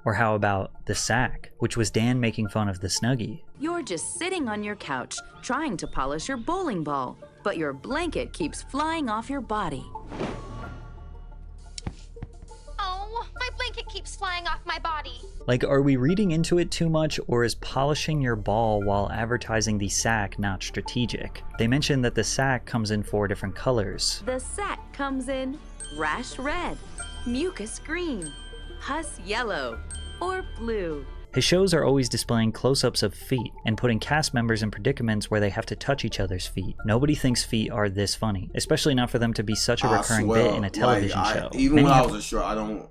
Or how about the sack, which was Dan making fun of the Snuggie. You're just sitting on your couch, trying to polish your bowling ball, but your blanket keeps flying off your body. Oh, my blanket keeps flying off my body. Like, are we reading into it too much, or is polishing your ball while advertising the sack not strategic? They mentioned that the sack comes in 4 different colors. The sack comes in rash red, mucus green, pus yellow, or blue. His shows are always displaying close-ups of feet and putting cast members in predicaments where they have to touch each other's feet. Nobody thinks feet are this funny, especially not for them to be such a recurring bit in a television show. Even when I was a show, I don't.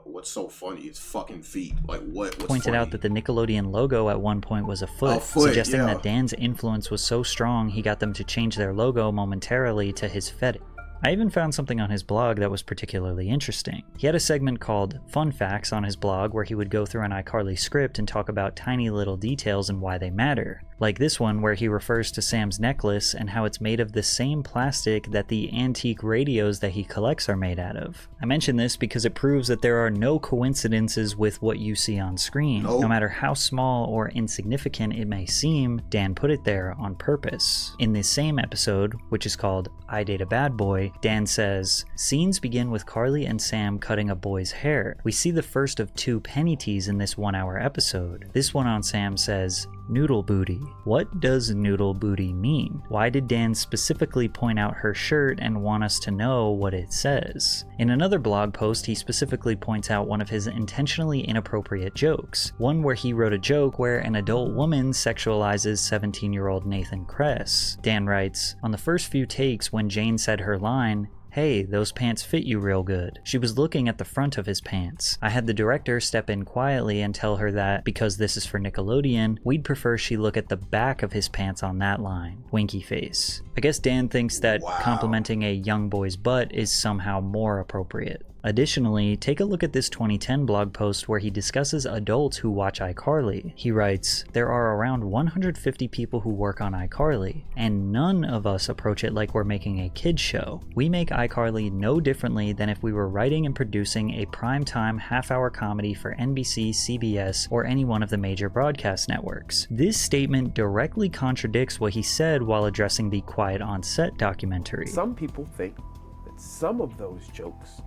What's so funny is fucking feet. Like what's pointed funny? Out that the Nickelodeon logo at one point was a foot, suggesting that Dan's influence was so strong he got them to change their logo momentarily to his fetish. I even found something on his blog that was particularly interesting. He had a segment called Fun Facts on his blog where he would go through an iCarly script and talk about tiny little details and why they matter. like this one where he refers to Sam's necklace and how it's made of the same plastic that the antique radios that he collects are made out of. I mention this because it proves that there are no coincidences with what you see on screen. No matter how small or insignificant it may seem, Dan put it there on purpose. In this same episode, which is called I Date a Bad Boy, Dan says, "Scenes begin with Carly and Sam cutting a boy's hair. We see the first of 2 penny teas in this 1-hour episode. This one on Sam says, noodle booty. What does noodle booty mean? Why did Dan specifically point out her shirt and want us to know what it says?" In another blog post, he specifically points out one of his intentionally inappropriate jokes. One where he wrote a joke where an adult woman sexualizes 17-year-old Nathan Kress. Dan writes, "On the first few takes when Jane said her line, 'Hey, those pants fit you real good,' she was looking at the front of his pants. I had the director step in quietly and tell her that, because this is for Nickelodeon, we'd prefer she look at the back of his pants on that line. Winky face." I guess Dan thinks that complimenting a young boy's butt is somehow more appropriate. Additionally, take a look at this 2010 blog post where he discusses adults who watch iCarly. He writes, "There are around 150 people who work on iCarly, and none of us approach it like we're making a kids show. We make iCarly no differently than if we were writing and producing a primetime half-hour comedy for NBC, CBS, or any one of the major broadcast networks." This statement directly contradicts what he said while addressing the Quiet on Set documentary. Some people think that some of those jokes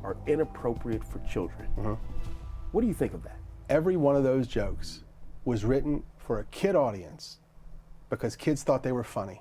are inappropriate for children. What do you think of that? Every one of those jokes was written for a kid audience because kids thought they were funny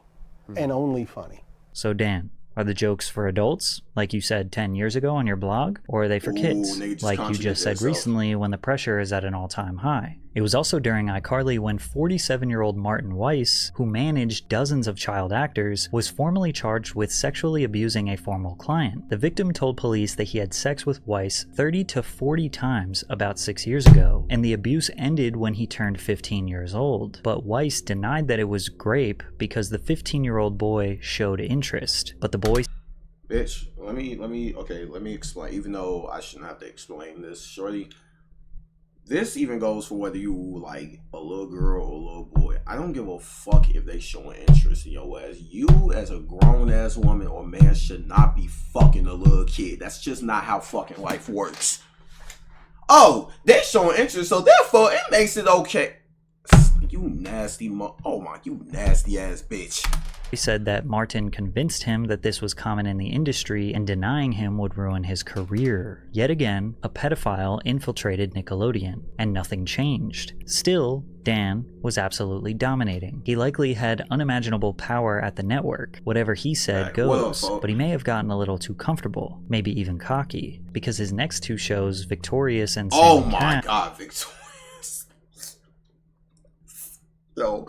and only funny. So Dan, are the jokes for adults, like you said 10 years ago on your blog, or are they for kids, like you just said recently when the pressure is at an all-time high? It was also during iCarly when 47-year-old Martin Weiss, who managed dozens of child actors, was formally charged with sexually abusing a former client. The victim told police that he had sex with Weiss 30 to 40 times about 6 years ago, and the abuse ended when he turned 15 years old. But Weiss denied that it was rape because the 15-year-old boy showed interest. But the boy... Bitch, let me explain, even though I shouldn't have to explain this, shorty. This even goes for whether you like a little girl or a little boy. I don't give a fuck if they showing interest in your ass. You as a grown ass woman or man should not be fucking a little kid. That's just not how fucking life works. Oh, they showing interest, so therefore it makes it okay. You nasty you nasty ass bitch. He said that Martin convinced him that this was common in the industry and denying him would ruin his career. Yet again, a pedophile infiltrated Nickelodeon, and nothing changed. Still, Dan was absolutely dominating. He likely had unimaginable power at the network. Whatever he said goes, but he may have gotten a little too comfortable, maybe even cocky, because his next 2 shows, Victorious and Oh my god, Victorious. Yo,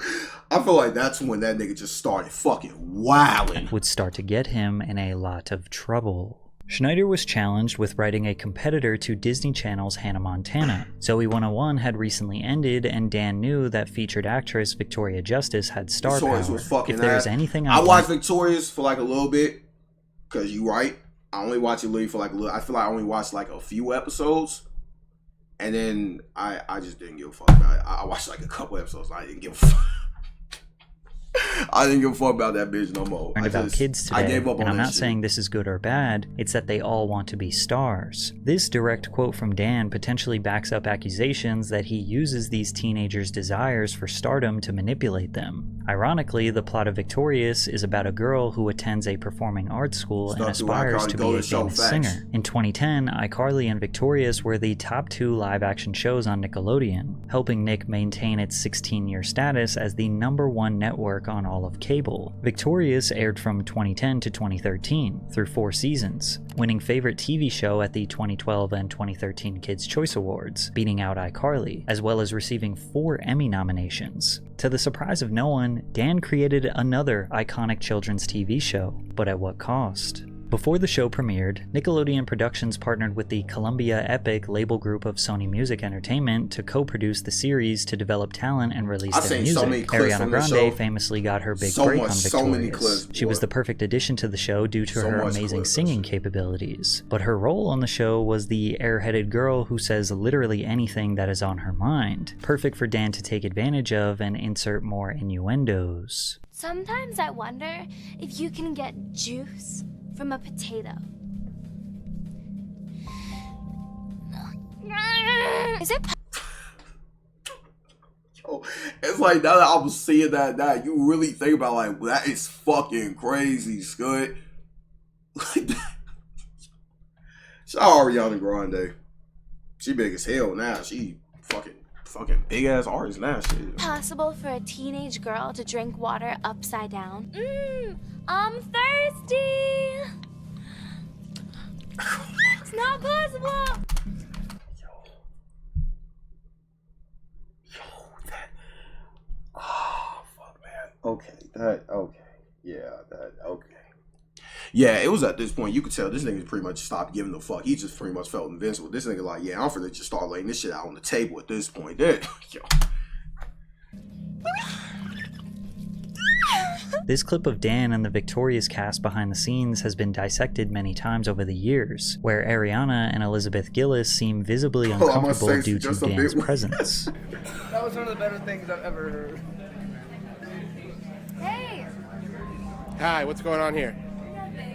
I feel like that's when that nigga just started fucking wilding. Would start to get him in a lot of trouble. Schneider was challenged with writing a competitor to Disney Channel's Hannah Montana. Zoe 101 had recently ended, and Dan knew that featured actress Victoria Justice had star Victorious power. was fucking if there's ass. anything I watched Victorious for like a little bit, cause you right. I only watched it literally for like a little. I feel like I only watched like a few episodes. And then I just didn't give a fuck about it. I watched like a couple episodes. I didn't give a fuck. I didn't give a fuck about that bitch no more. About kids today, I gave up on and I'm that not shit. saying this is good or bad, it's that they all want to be stars. This direct quote from Dan potentially backs up accusations that he uses these teenagers' desires for stardom to manipulate them. Ironically, the plot of Victorious is about a girl who attends a performing arts school and aspires to be a famous singer. In 2010, iCarly and Victorious were the top 2 live-action shows on Nickelodeon, helping Nick maintain its 16-year status as the #1 network on all of cable. Victorious aired from 2010 to 2013 through 4 seasons, winning Favorite TV Show at the 2012 and 2013 Kids' Choice Awards, beating out iCarly, as well as receiving 4 Emmy nominations. To the surprise of no one, Dan created another iconic children's TV show, but at what cost? Before the show premiered, Nickelodeon Productions partnered with the Columbia Epic label group of Sony Music Entertainment to co-produce the series to develop talent and release their music. Ariana Grande famously got her big break on Victorious. She was the perfect addition to the show due to her amazing singing capabilities. But her role on the show was the airheaded girl who says literally anything that is on her mind. Perfect for Dan to take advantage of and insert more innuendos. Sometimes I wonder if you can get juice from a potato. Is it? Yo, it's like now that I was seeing that you really think about like that is fucking crazy, Scud. Like that. Shout out Ariana Grande. She big as hell now. She fucking big ass artist now. Shit. Possible for a teenage girl to drink water upside down? I'm thirsty. It's not possible. Yeah, it was at this point you could tell this nigga pretty much stopped giving a fuck. He just pretty much felt invincible. This nigga like, yeah, I'm finna just start laying this shit out on the table at this point. Yo. This clip of Dan and the Victorious cast behind the scenes has been dissected many times over the years, where Ariana and Elizabeth Gillis seem visibly uncomfortable due to Dan's presence. That was one of the better things I've ever heard. Hey! Hi, what's going on here? Nothing.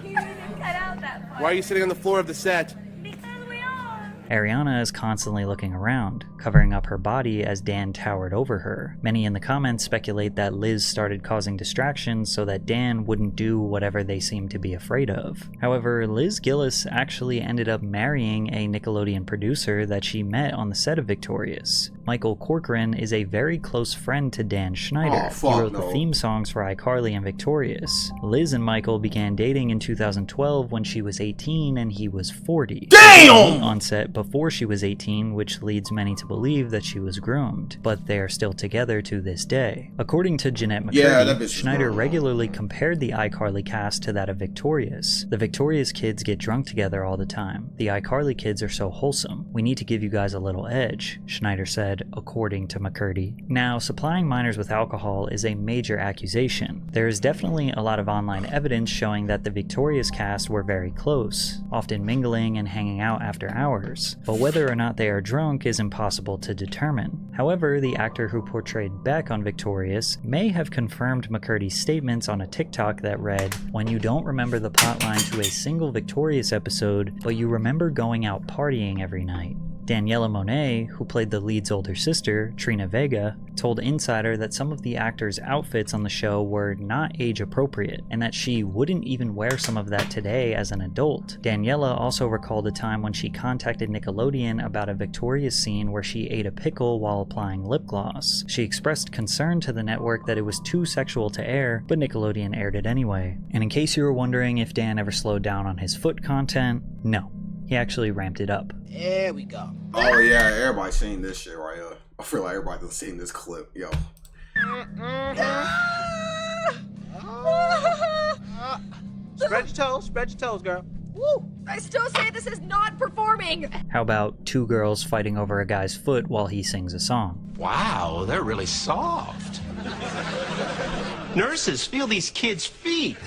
You didn't cut out that part. Why are you sitting on the floor of the set? Because we are. Ariana is constantly looking around, covering up her body as Dan towered over her. Many in the comments speculate that Liz started causing distractions so that Dan wouldn't do whatever they seemed to be afraid of. However, Liz Gillis actually ended up marrying a Nickelodeon producer that she met on the set of Victorious. Michael Corcoran is a very close friend to Dan Schneider. He wrote the theme songs for iCarly and Victorious. Liz and Michael began dating in 2012 when she was 18 and he was 40. Damn! On set before she was 18, which leads many to believe that she was groomed, but they are still together to this day. According to Jeanette McCurdy, Schneider regularly compared the iCarly cast to that of Victorious. The Victorious kids get drunk together all the time. The iCarly kids are so wholesome. We need to give you guys a little edge, Schneider said, according to McCurdy. Now, supplying minors with alcohol is a major accusation. There is definitely a lot of online evidence showing that the Victorious cast were very close, often mingling and hanging out after hours, but whether or not they are drunk is impossible to determine. However, the actor who portrayed Beck on Victorious may have confirmed McCurdy's statements on a TikTok that read, "When you don't remember the plotline to a single Victorious episode, but you remember going out partying every night." Daniela Monet, who played the lead's older sister, Trina Vega, told Insider that some of the actors' outfits on the show were not age appropriate, and that she wouldn't even wear some of that today as an adult. Daniela also recalled a time when she contacted Nickelodeon about a Victorious scene where she ate a pickle while applying lip gloss. She expressed concern to the network that it was too sexual to air, but Nickelodeon aired it anyway. And in case you were wondering if Dan ever slowed down on his foot content, no. He actually ramped it up. There we go. Oh yeah, everybody seen this shit right here. I feel like everybody's seen this clip, yo. Spread your toes, girl. Woo! I still say this is not performing! How about two girls fighting over a guy's foot while he sings a song? Wow, they're really soft. Nurses, feel these kids' feet.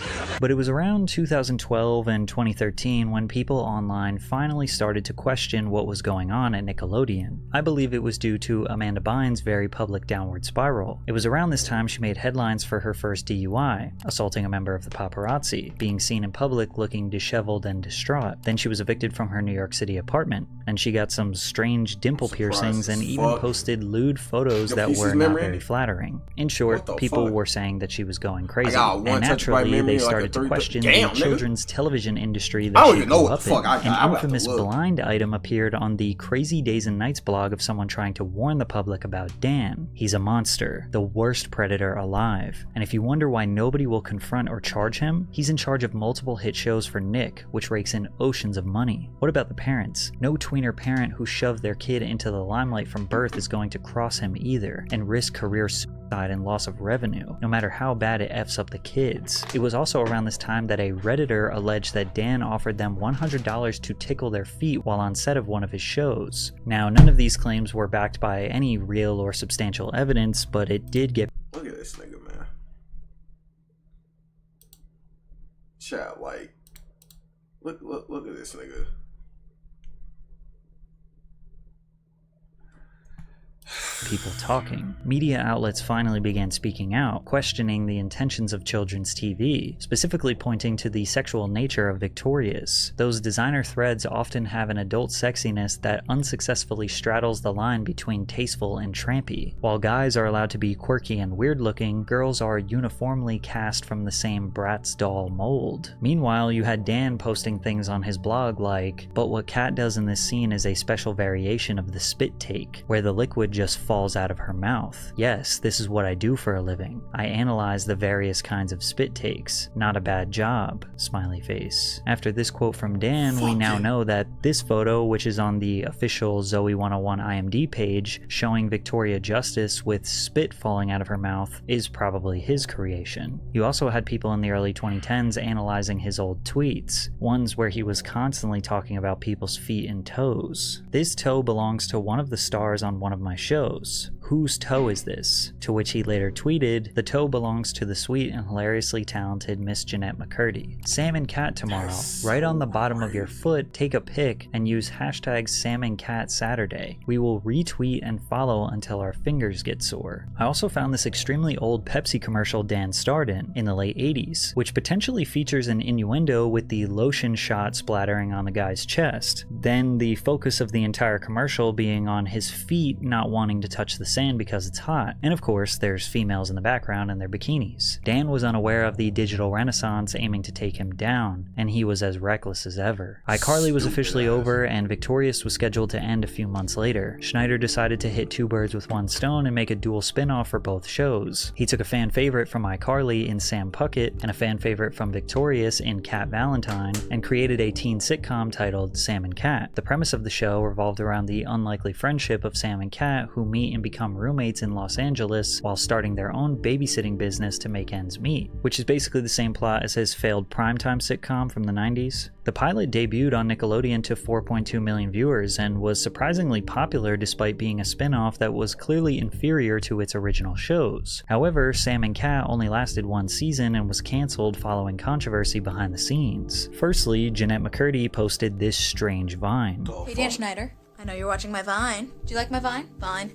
But it was around 2012 and 2013 when people online finally started to question what was going on at Nickelodeon. I believe it was due to Amanda Bynes' very public downward spiral. It was around this time she made headlines for her first DUI, assaulting a member of the paparazzi, being seen in public looking disheveled and distraught. Then she was evicted from her New York City apartment, and she got some strange dimple piercings and even posted lewd photos that were not very flattering. In short, people were saying that she was going crazy, and naturally they started to question the children's television industry that she grew up in. An infamous blind item appeared on the Crazy Days and Nights blog of someone trying to warn the public about Dan. He's a monster, the worst predator alive, and if you wonder why nobody will confront or charge him, he's in charge of multiple hit shows for Nick, which rakes in oceans of money. What about the parents? No tweener parent who shoved their kid into the limelight from birth is going to cross him either, and risk career and loss of revenue, no matter how bad it F's up the kids. It was also around this time that a Redditor alleged that Dan offered them $100 to tickle their feet while on set of one of his shows. Now, none of these claims were backed by any real or substantial evidence, but it did get... Look at this nigga, man. Chat, like, look at this nigga. People talking. Media outlets finally began speaking out, questioning the intentions of children's TV, specifically pointing to the sexual nature of Victorious. Those designer threads often have an adult sexiness that unsuccessfully straddles the line between tasteful and trampy. While guys are allowed to be quirky and weird-looking, girls are uniformly cast from the same Bratz doll mold. Meanwhile, you had Dan posting things on his blog like, "But what Kat does in this scene is a special variation of the spit take, where the liquid just falls out of her mouth. Yes, this is what I do for a living. I analyze the various kinds of spit takes. Not a bad job." Smiley face. After this quote from Dan, we now know that this photo, which is on the official Zoe 101 IMD page, showing Victoria Justice with spit falling out of her mouth, is probably his creation. You also had people in the early 2010s analyzing his old tweets, ones where he was constantly talking about people's feet and toes. This toe belongs to one of the stars on one of my shows. Whose toe is this? To which he later tweeted, "The toe belongs to the sweet and hilariously talented Miss Jeanette McCurdy. Sam and Cat tomorrow. Right on the bottom of your foot, take a pic and use hashtag Sam and Cat Saturday. We will retweet and follow until our fingers get sore." I also found this extremely old Pepsi commercial Dan starred in the late 80s, which potentially features an innuendo with the lotion shot splattering on the guy's chest, then the focus of the entire commercial being on his feet not wanting to touch the sand because it's hot, and of course there's females in the background in their bikinis. Dan was unaware of the digital renaissance aiming to take him down, and he was as reckless as ever. iCarly was officially over, and Victorious was scheduled to end a few months later. Schneider decided to hit two birds with one stone and make a dual spin-off for both shows. He took a fan favorite from iCarly in Sam Puckett and a fan favorite from Victorious in Cat Valentine, and created a teen sitcom titled Sam and Cat. The premise of the show revolved around the unlikely friendship of Sam and Cat, who meet and become roommates in Los Angeles while starting their own babysitting business to make ends meet, which is basically the same plot as his failed primetime sitcom from the 90s. The pilot debuted on Nickelodeon to 4.2 million viewers and was surprisingly popular despite being a spin-off that was clearly inferior to its original shows. However, Sam and Cat only lasted one season and was cancelled following controversy behind the scenes. Firstly, Jeanette McCurdy posted this strange Vine. Hey Dan Schneider, I know you're watching my Vine. Do you like my Vine? Vine.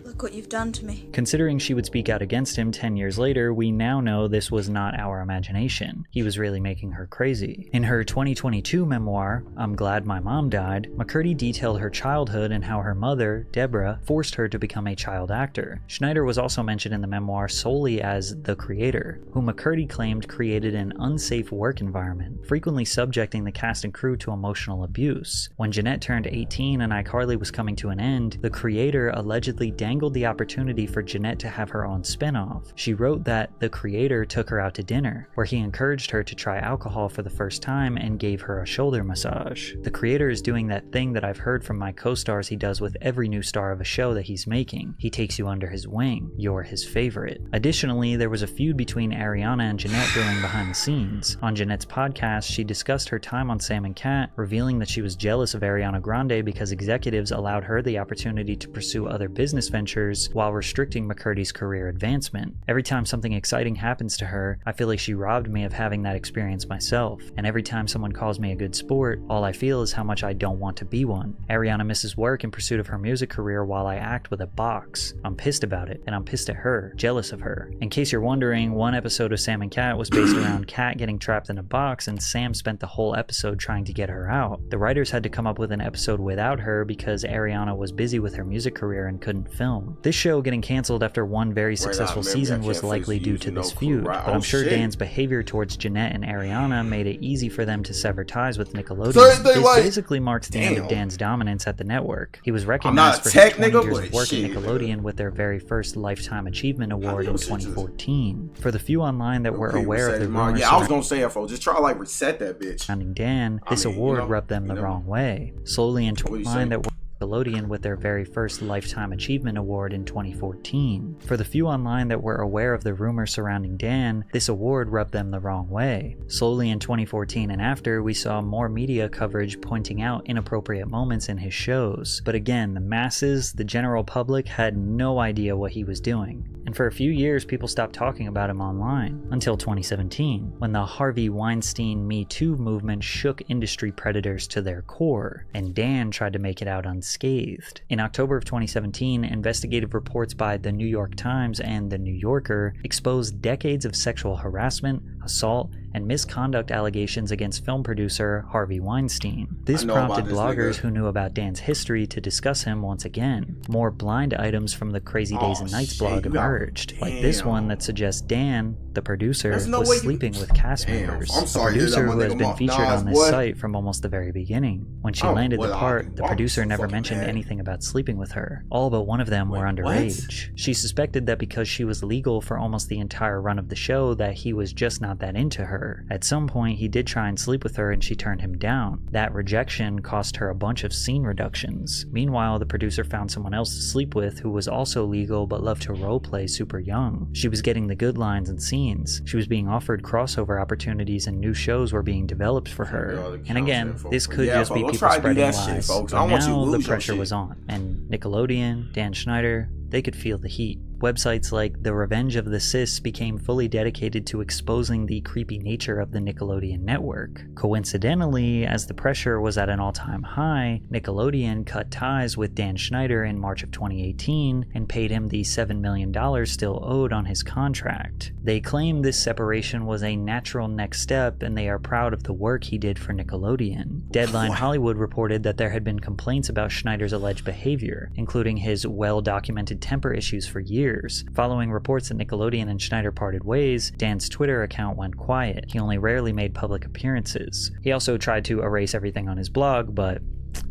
Look what you've done to me. Considering she would speak out against him 10 years later, we now know this was not our imagination. He was really making her crazy. In her 2022 memoir, I'm Glad My Mom Died, McCurdy detailed her childhood and how her mother, Deborah, forced her to become a child actor. Schneider was also mentioned in the memoir solely as the creator, who McCurdy claimed created an unsafe work environment, frequently subjecting the cast and crew to emotional abuse. When Jeanette turned 18 and iCarly was coming to an end, the creator allegedly dangled the opportunity for Jeanette to have her own spin-off. She wrote that the creator took her out to dinner, where he encouraged her to try alcohol for the first time and gave her a shoulder massage. The creator is doing that thing that I've heard from my co-stars he does with every new star of a show that he's making. He takes you under his wing. You're his favorite. Additionally, there was a feud between Ariana and Jeanette brewing behind the scenes. On Jeanette's podcast, she discussed her time on Sam and Cat, revealing that she was jealous of Ariana Grande because executives allowed her the opportunity to pursue other business ventures while restricting McCurdy's career advancement. Every time something exciting happens to her, I feel like she robbed me of having that experience myself. And every time someone calls me a good sport, all I feel is how much I don't want to be one. Ariana misses work in pursuit of her music career while I act with a box. I'm pissed about it, and I'm pissed at her, jealous of her. In case you're wondering, one episode of Sam and Cat was based around Cat getting trapped in a box, and Sam spent the whole episode trying to get her out. The writers had to come up with an episode without her because Ariana was busy with her music career and couldn't film. This show getting cancelled after one very successful season was likely due to this feud, but I'm sure Dan's behavior towards Jeanette and Ariana made it easy for them to sever ties with Nickelodeon. This basically marks the end of Dan's dominance at the network. He was recognized for his 20 years of work at Nickelodeon with their very first Lifetime Achievement Award in 2014. For the few online that were aware of the rumors, I was gonna say it, folks. Just try to like reset that bitch. Dan, this award rubbed them the wrong way. Slowly intertwined that were Nickelodeon with their very first Lifetime Achievement Award in 2014. For the few online that were aware of the rumors surrounding Dan, this award rubbed them the wrong way. Slowly in 2014 and after, we saw more media coverage pointing out inappropriate moments in his shows. But again, the masses, the general public, had no idea what he was doing. And for a few years, people stopped talking about him online, until 2017, when the Harvey Weinstein Me Too movement shook industry predators to their core, and Dan tried to make it out unscathed. In October of 2017, investigative reports by The New York Times and The New Yorker exposed decades of sexual harassment, assault, and misconduct allegations against film producer Harvey Weinstein. This prompted bloggers who knew about Dan's history to discuss him once again. More blind items from the Crazy Days and Nights blog emerged, like this one that suggests Dan, the producer, was sleeping with cast members. A producer who has been featured on this site from almost the very beginning. When she landed the part, the producer never mentioned anything about sleeping with her. All but one of them were underage. She suspected that because she was legal for almost the entire run of the show, that he was just not that into her. At some point, he did try and sleep with her and she turned him down. That rejection cost her a bunch of scene reductions. Meanwhile, the producer found someone else to sleep with who was also legal but loved to roleplay super young. She was getting the good lines and scenes. She was being offered crossover opportunities and new shows were being developed for her. And again, this could just be people spreading lies. But now the pressure was on. And Nickelodeon, Dan Schneider, they could feel the heat. Websites like The Revenge of the Sis became fully dedicated to exposing the creepy nature of the Nickelodeon network. Coincidentally, as the pressure was at an all-time high, Nickelodeon cut ties with Dan Schneider in March of 2018 and paid him the $7 million still owed on his contract. They claim this separation was a natural next step and they are proud of the work he did for Nickelodeon. Deadline Hollywood reported that there had been complaints about Schneider's alleged behavior, including his well-documented temper issues for years. Following reports that Nickelodeon and Schneider parted ways, Dan's Twitter account went quiet. He only rarely made public appearances. He also tried to erase everything on his blog, but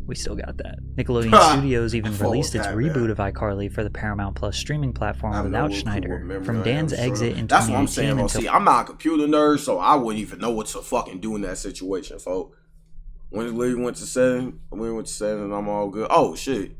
we still got that. Nickelodeon Studios even released its reboot of iCarly for the Paramount Plus streaming platform without Schneider. From Dan's exit in 2018 That's what I'm saying, bro. See, I'm not a computer nerd, so I wouldn't even know what to fucking do in that situation, folks. When we went to 7, I'm all good. Oh, shit.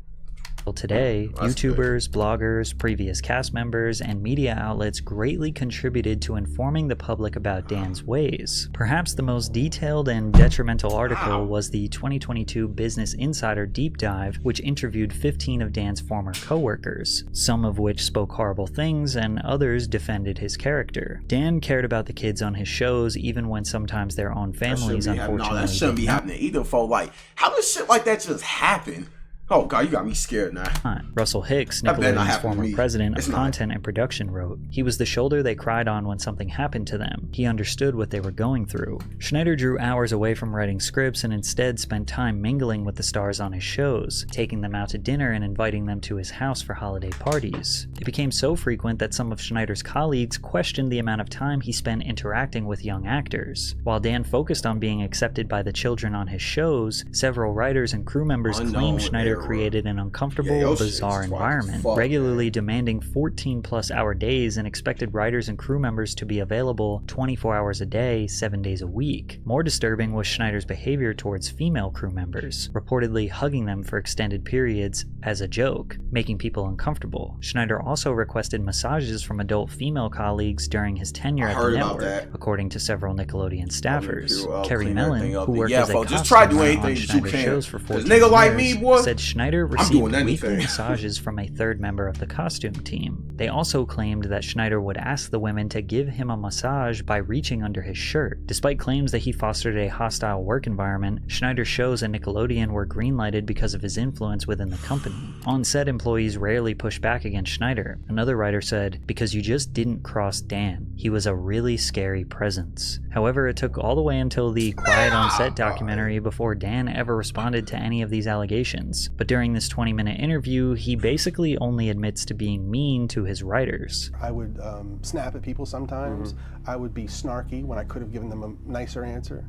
Today, YouTubers, bloggers, previous cast members, and media outlets greatly contributed to informing the public about Dan's ways. Perhaps the most detailed and detrimental article was the 2022 Business Insider Deep Dive, which interviewed 15 of Dan's former co-workers, some of which spoke horrible things and others defended his character. Dan cared about the kids on his shows even when sometimes their own families unfortunately that shouldn't be happening either, folks. Like, how does shit like that just happen? Oh God, you got me scared now. Russell Hicks, Nickelodeon's former president of content and production, wrote, "He was the shoulder they cried on when something happened to them. He understood what they were going through." Schneider drew hours away from writing scripts and instead spent time mingling with the stars on his shows, taking them out to dinner and inviting them to his house for holiday parties. It became so frequent that some of Schneider's colleagues questioned the amount of time he spent interacting with young actors. While Dan focused on being accepted by the children on his shows, several writers and crew members claimed Schneider created an uncomfortable, bizarre environment, regularly demanding 14-plus hour days and expected writers and crew members to be available 24 hours a day, 7 days a week. More disturbing was Schneider's behavior towards female crew members, reportedly hugging them for extended periods as a joke, making people uncomfortable. Schneider also requested massages from adult female colleagues during his tenure at the network, according to several Nickelodeon staffers. Kerry Mellon, who worked as a costumer on Schneider's shows for 14 years, said Schneider received weekly massages from a third member of the costume team. They also claimed that Schneider would ask the women to give him a massage by reaching under his shirt. Despite claims that he fostered a hostile work environment, Schneider's shows at Nickelodeon were greenlighted because of his influence within the company. On-set employees rarely pushed back against Schneider. Another writer said, "Because you just didn't cross Dan. He was a really scary presence." However, it took all the way until the Quiet on Set documentary before Dan ever responded to any of these allegations. But during this 20-minute interview, he basically only admits to being mean to his writers. I would snap at people sometimes. I would be snarky when I could have given them a nicer answer.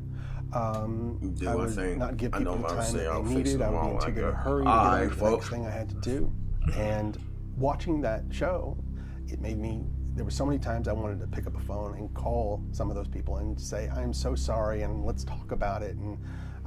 I would not give people the time that they needed. I would be in too big a hurry to get on to the next thing I had to do. And watching that show, it made me, there were so many times I wanted to pick up a phone and call some of those people and say, "I'm so sorry and let's talk about it." And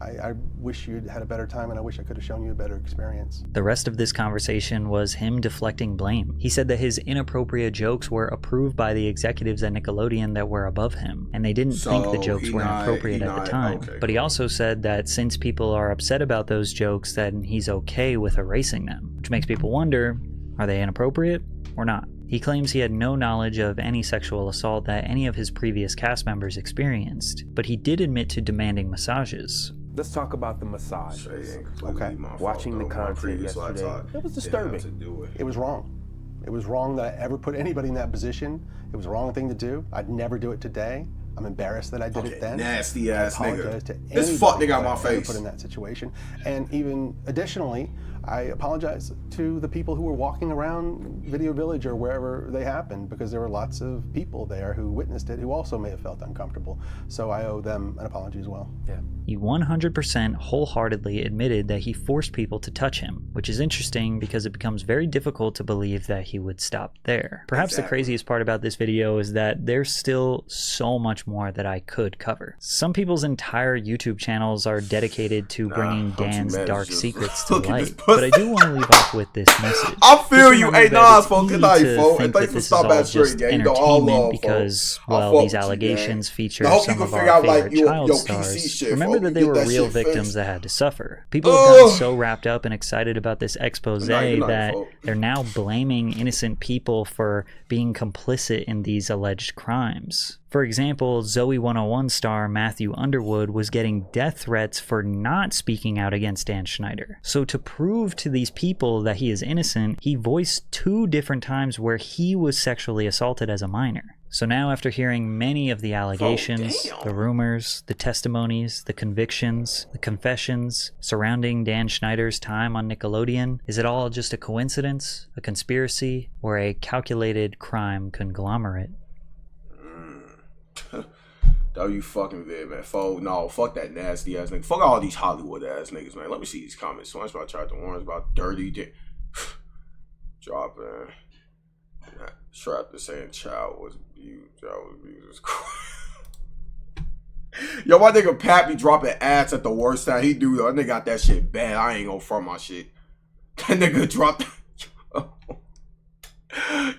I wish you'd had a better time, and I wish I could have shown you a better experience. The rest of this conversation was him deflecting blame. He said that his inappropriate jokes were approved by the executives at Nickelodeon that were above him, and they didn't think the jokes were inappropriate at the time. Okay, but he also said that since people are upset about those jokes, then he's okay with erasing them, which makes people wonder, are they inappropriate or not? He claims he had no knowledge of any sexual assault that any of his previous cast members experienced, but he did admit to demanding massages. Let's talk about the massage. Okay. Watching the content yesterday, it was disturbing. It was wrong. It was wrong that I ever put anybody in that position. It was the wrong thing to do. I'd never do it today. I'm embarrassed that I did it then. Nasty ass nigga. This fuck nigga on my face. Put in that situation, and even additionally, I apologize to the people who were walking around Video Village or wherever they happened, because there were lots of people there who witnessed it who also may have felt uncomfortable. So I owe them an apology as well. Yeah. He 100% wholeheartedly admitted that he forced people to touch him, which is interesting because it becomes very difficult to believe that he would stop there. Perhaps the craziest part about this video is that there's still so much more that I could cover. Some people's entire YouTube channels are dedicated to bringing Dan's dark secrets to light, but I do want to leave off with this message. I feel you. Hey, nah, folks. Good night, folks. And thanks for stopping by straight, gang. Entertainment because, well, these allegations feature some of our favorite child stars. Remember that they were real victims that had to suffer. People have gotten so wrapped up and excited about this expose that they're now blaming innocent people for being complicit in these alleged crimes. For example, Zoe 101 star Matthew Underwood was getting death threats for not speaking out against Dan Schneider. So to prove to these people that he is innocent, he voiced 2 different times where he was sexually assaulted as a minor. So now, after hearing many of the allegations, the rumors, the testimonies, the convictions, the confessions surrounding Dan Schneider's time on Nickelodeon, is it all just a coincidence, a conspiracy, or a calculated crime conglomerate? That you fucking vid, man. Fuck that nasty ass nigga. Fuck all these Hollywood ass niggas, man. Let me see these comments. Someone's about to try to warn us about dirty dick. Drop, man. Strapped to saying child was abused. Child was abused. Yo, my nigga Pat be dropping ads at the worst time. He do, though. That nigga got that shit bad. I ain't gonna front my shit. That nigga dropped.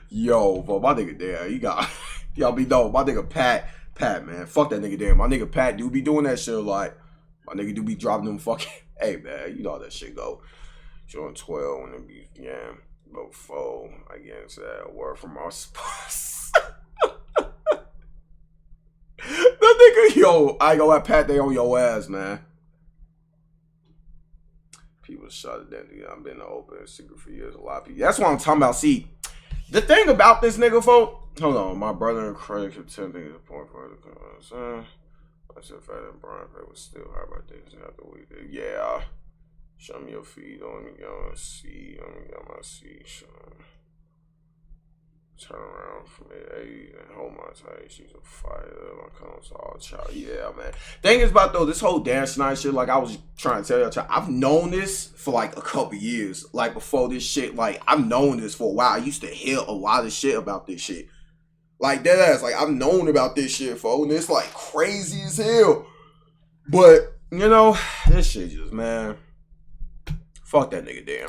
Yo, but my nigga there. He got. Y'all be know. My nigga Pat, man. Fuck that nigga there. My nigga Pat do be doing that shit like. My nigga do be dropping them fucking. Hey, man. You know how that shit go. Showing 12 when it be, yeah. Before I get into that word from our spouse. That nigga, yo, I ain't gonna let Pat they on your ass, man. People shot at that nigga. I've been in the open secret for years. A lot of people. That's what I'm talking about. See, the thing about this nigga, folk. Hold on, my brother and Craig attempting to point for the I said Fat and Brian Pay was still high about this after we did. Yeah. Show me your feet. Let me go and see. Let me get my seat. Turn around from the 80 and hold my tight. She's a fighter. My comes all child. Yeah, man. Thing is about though, this whole Dan Schneider shit, like I was trying to tell y'all, I've known this for like a couple years. Like before this shit, like I've known this for a while. I used to hear a lot of shit about this shit. Like dead ass. Like I've known about this shit, folks. And it's like crazy as hell. But, you know, this shit just, man. Fuck that nigga, damn.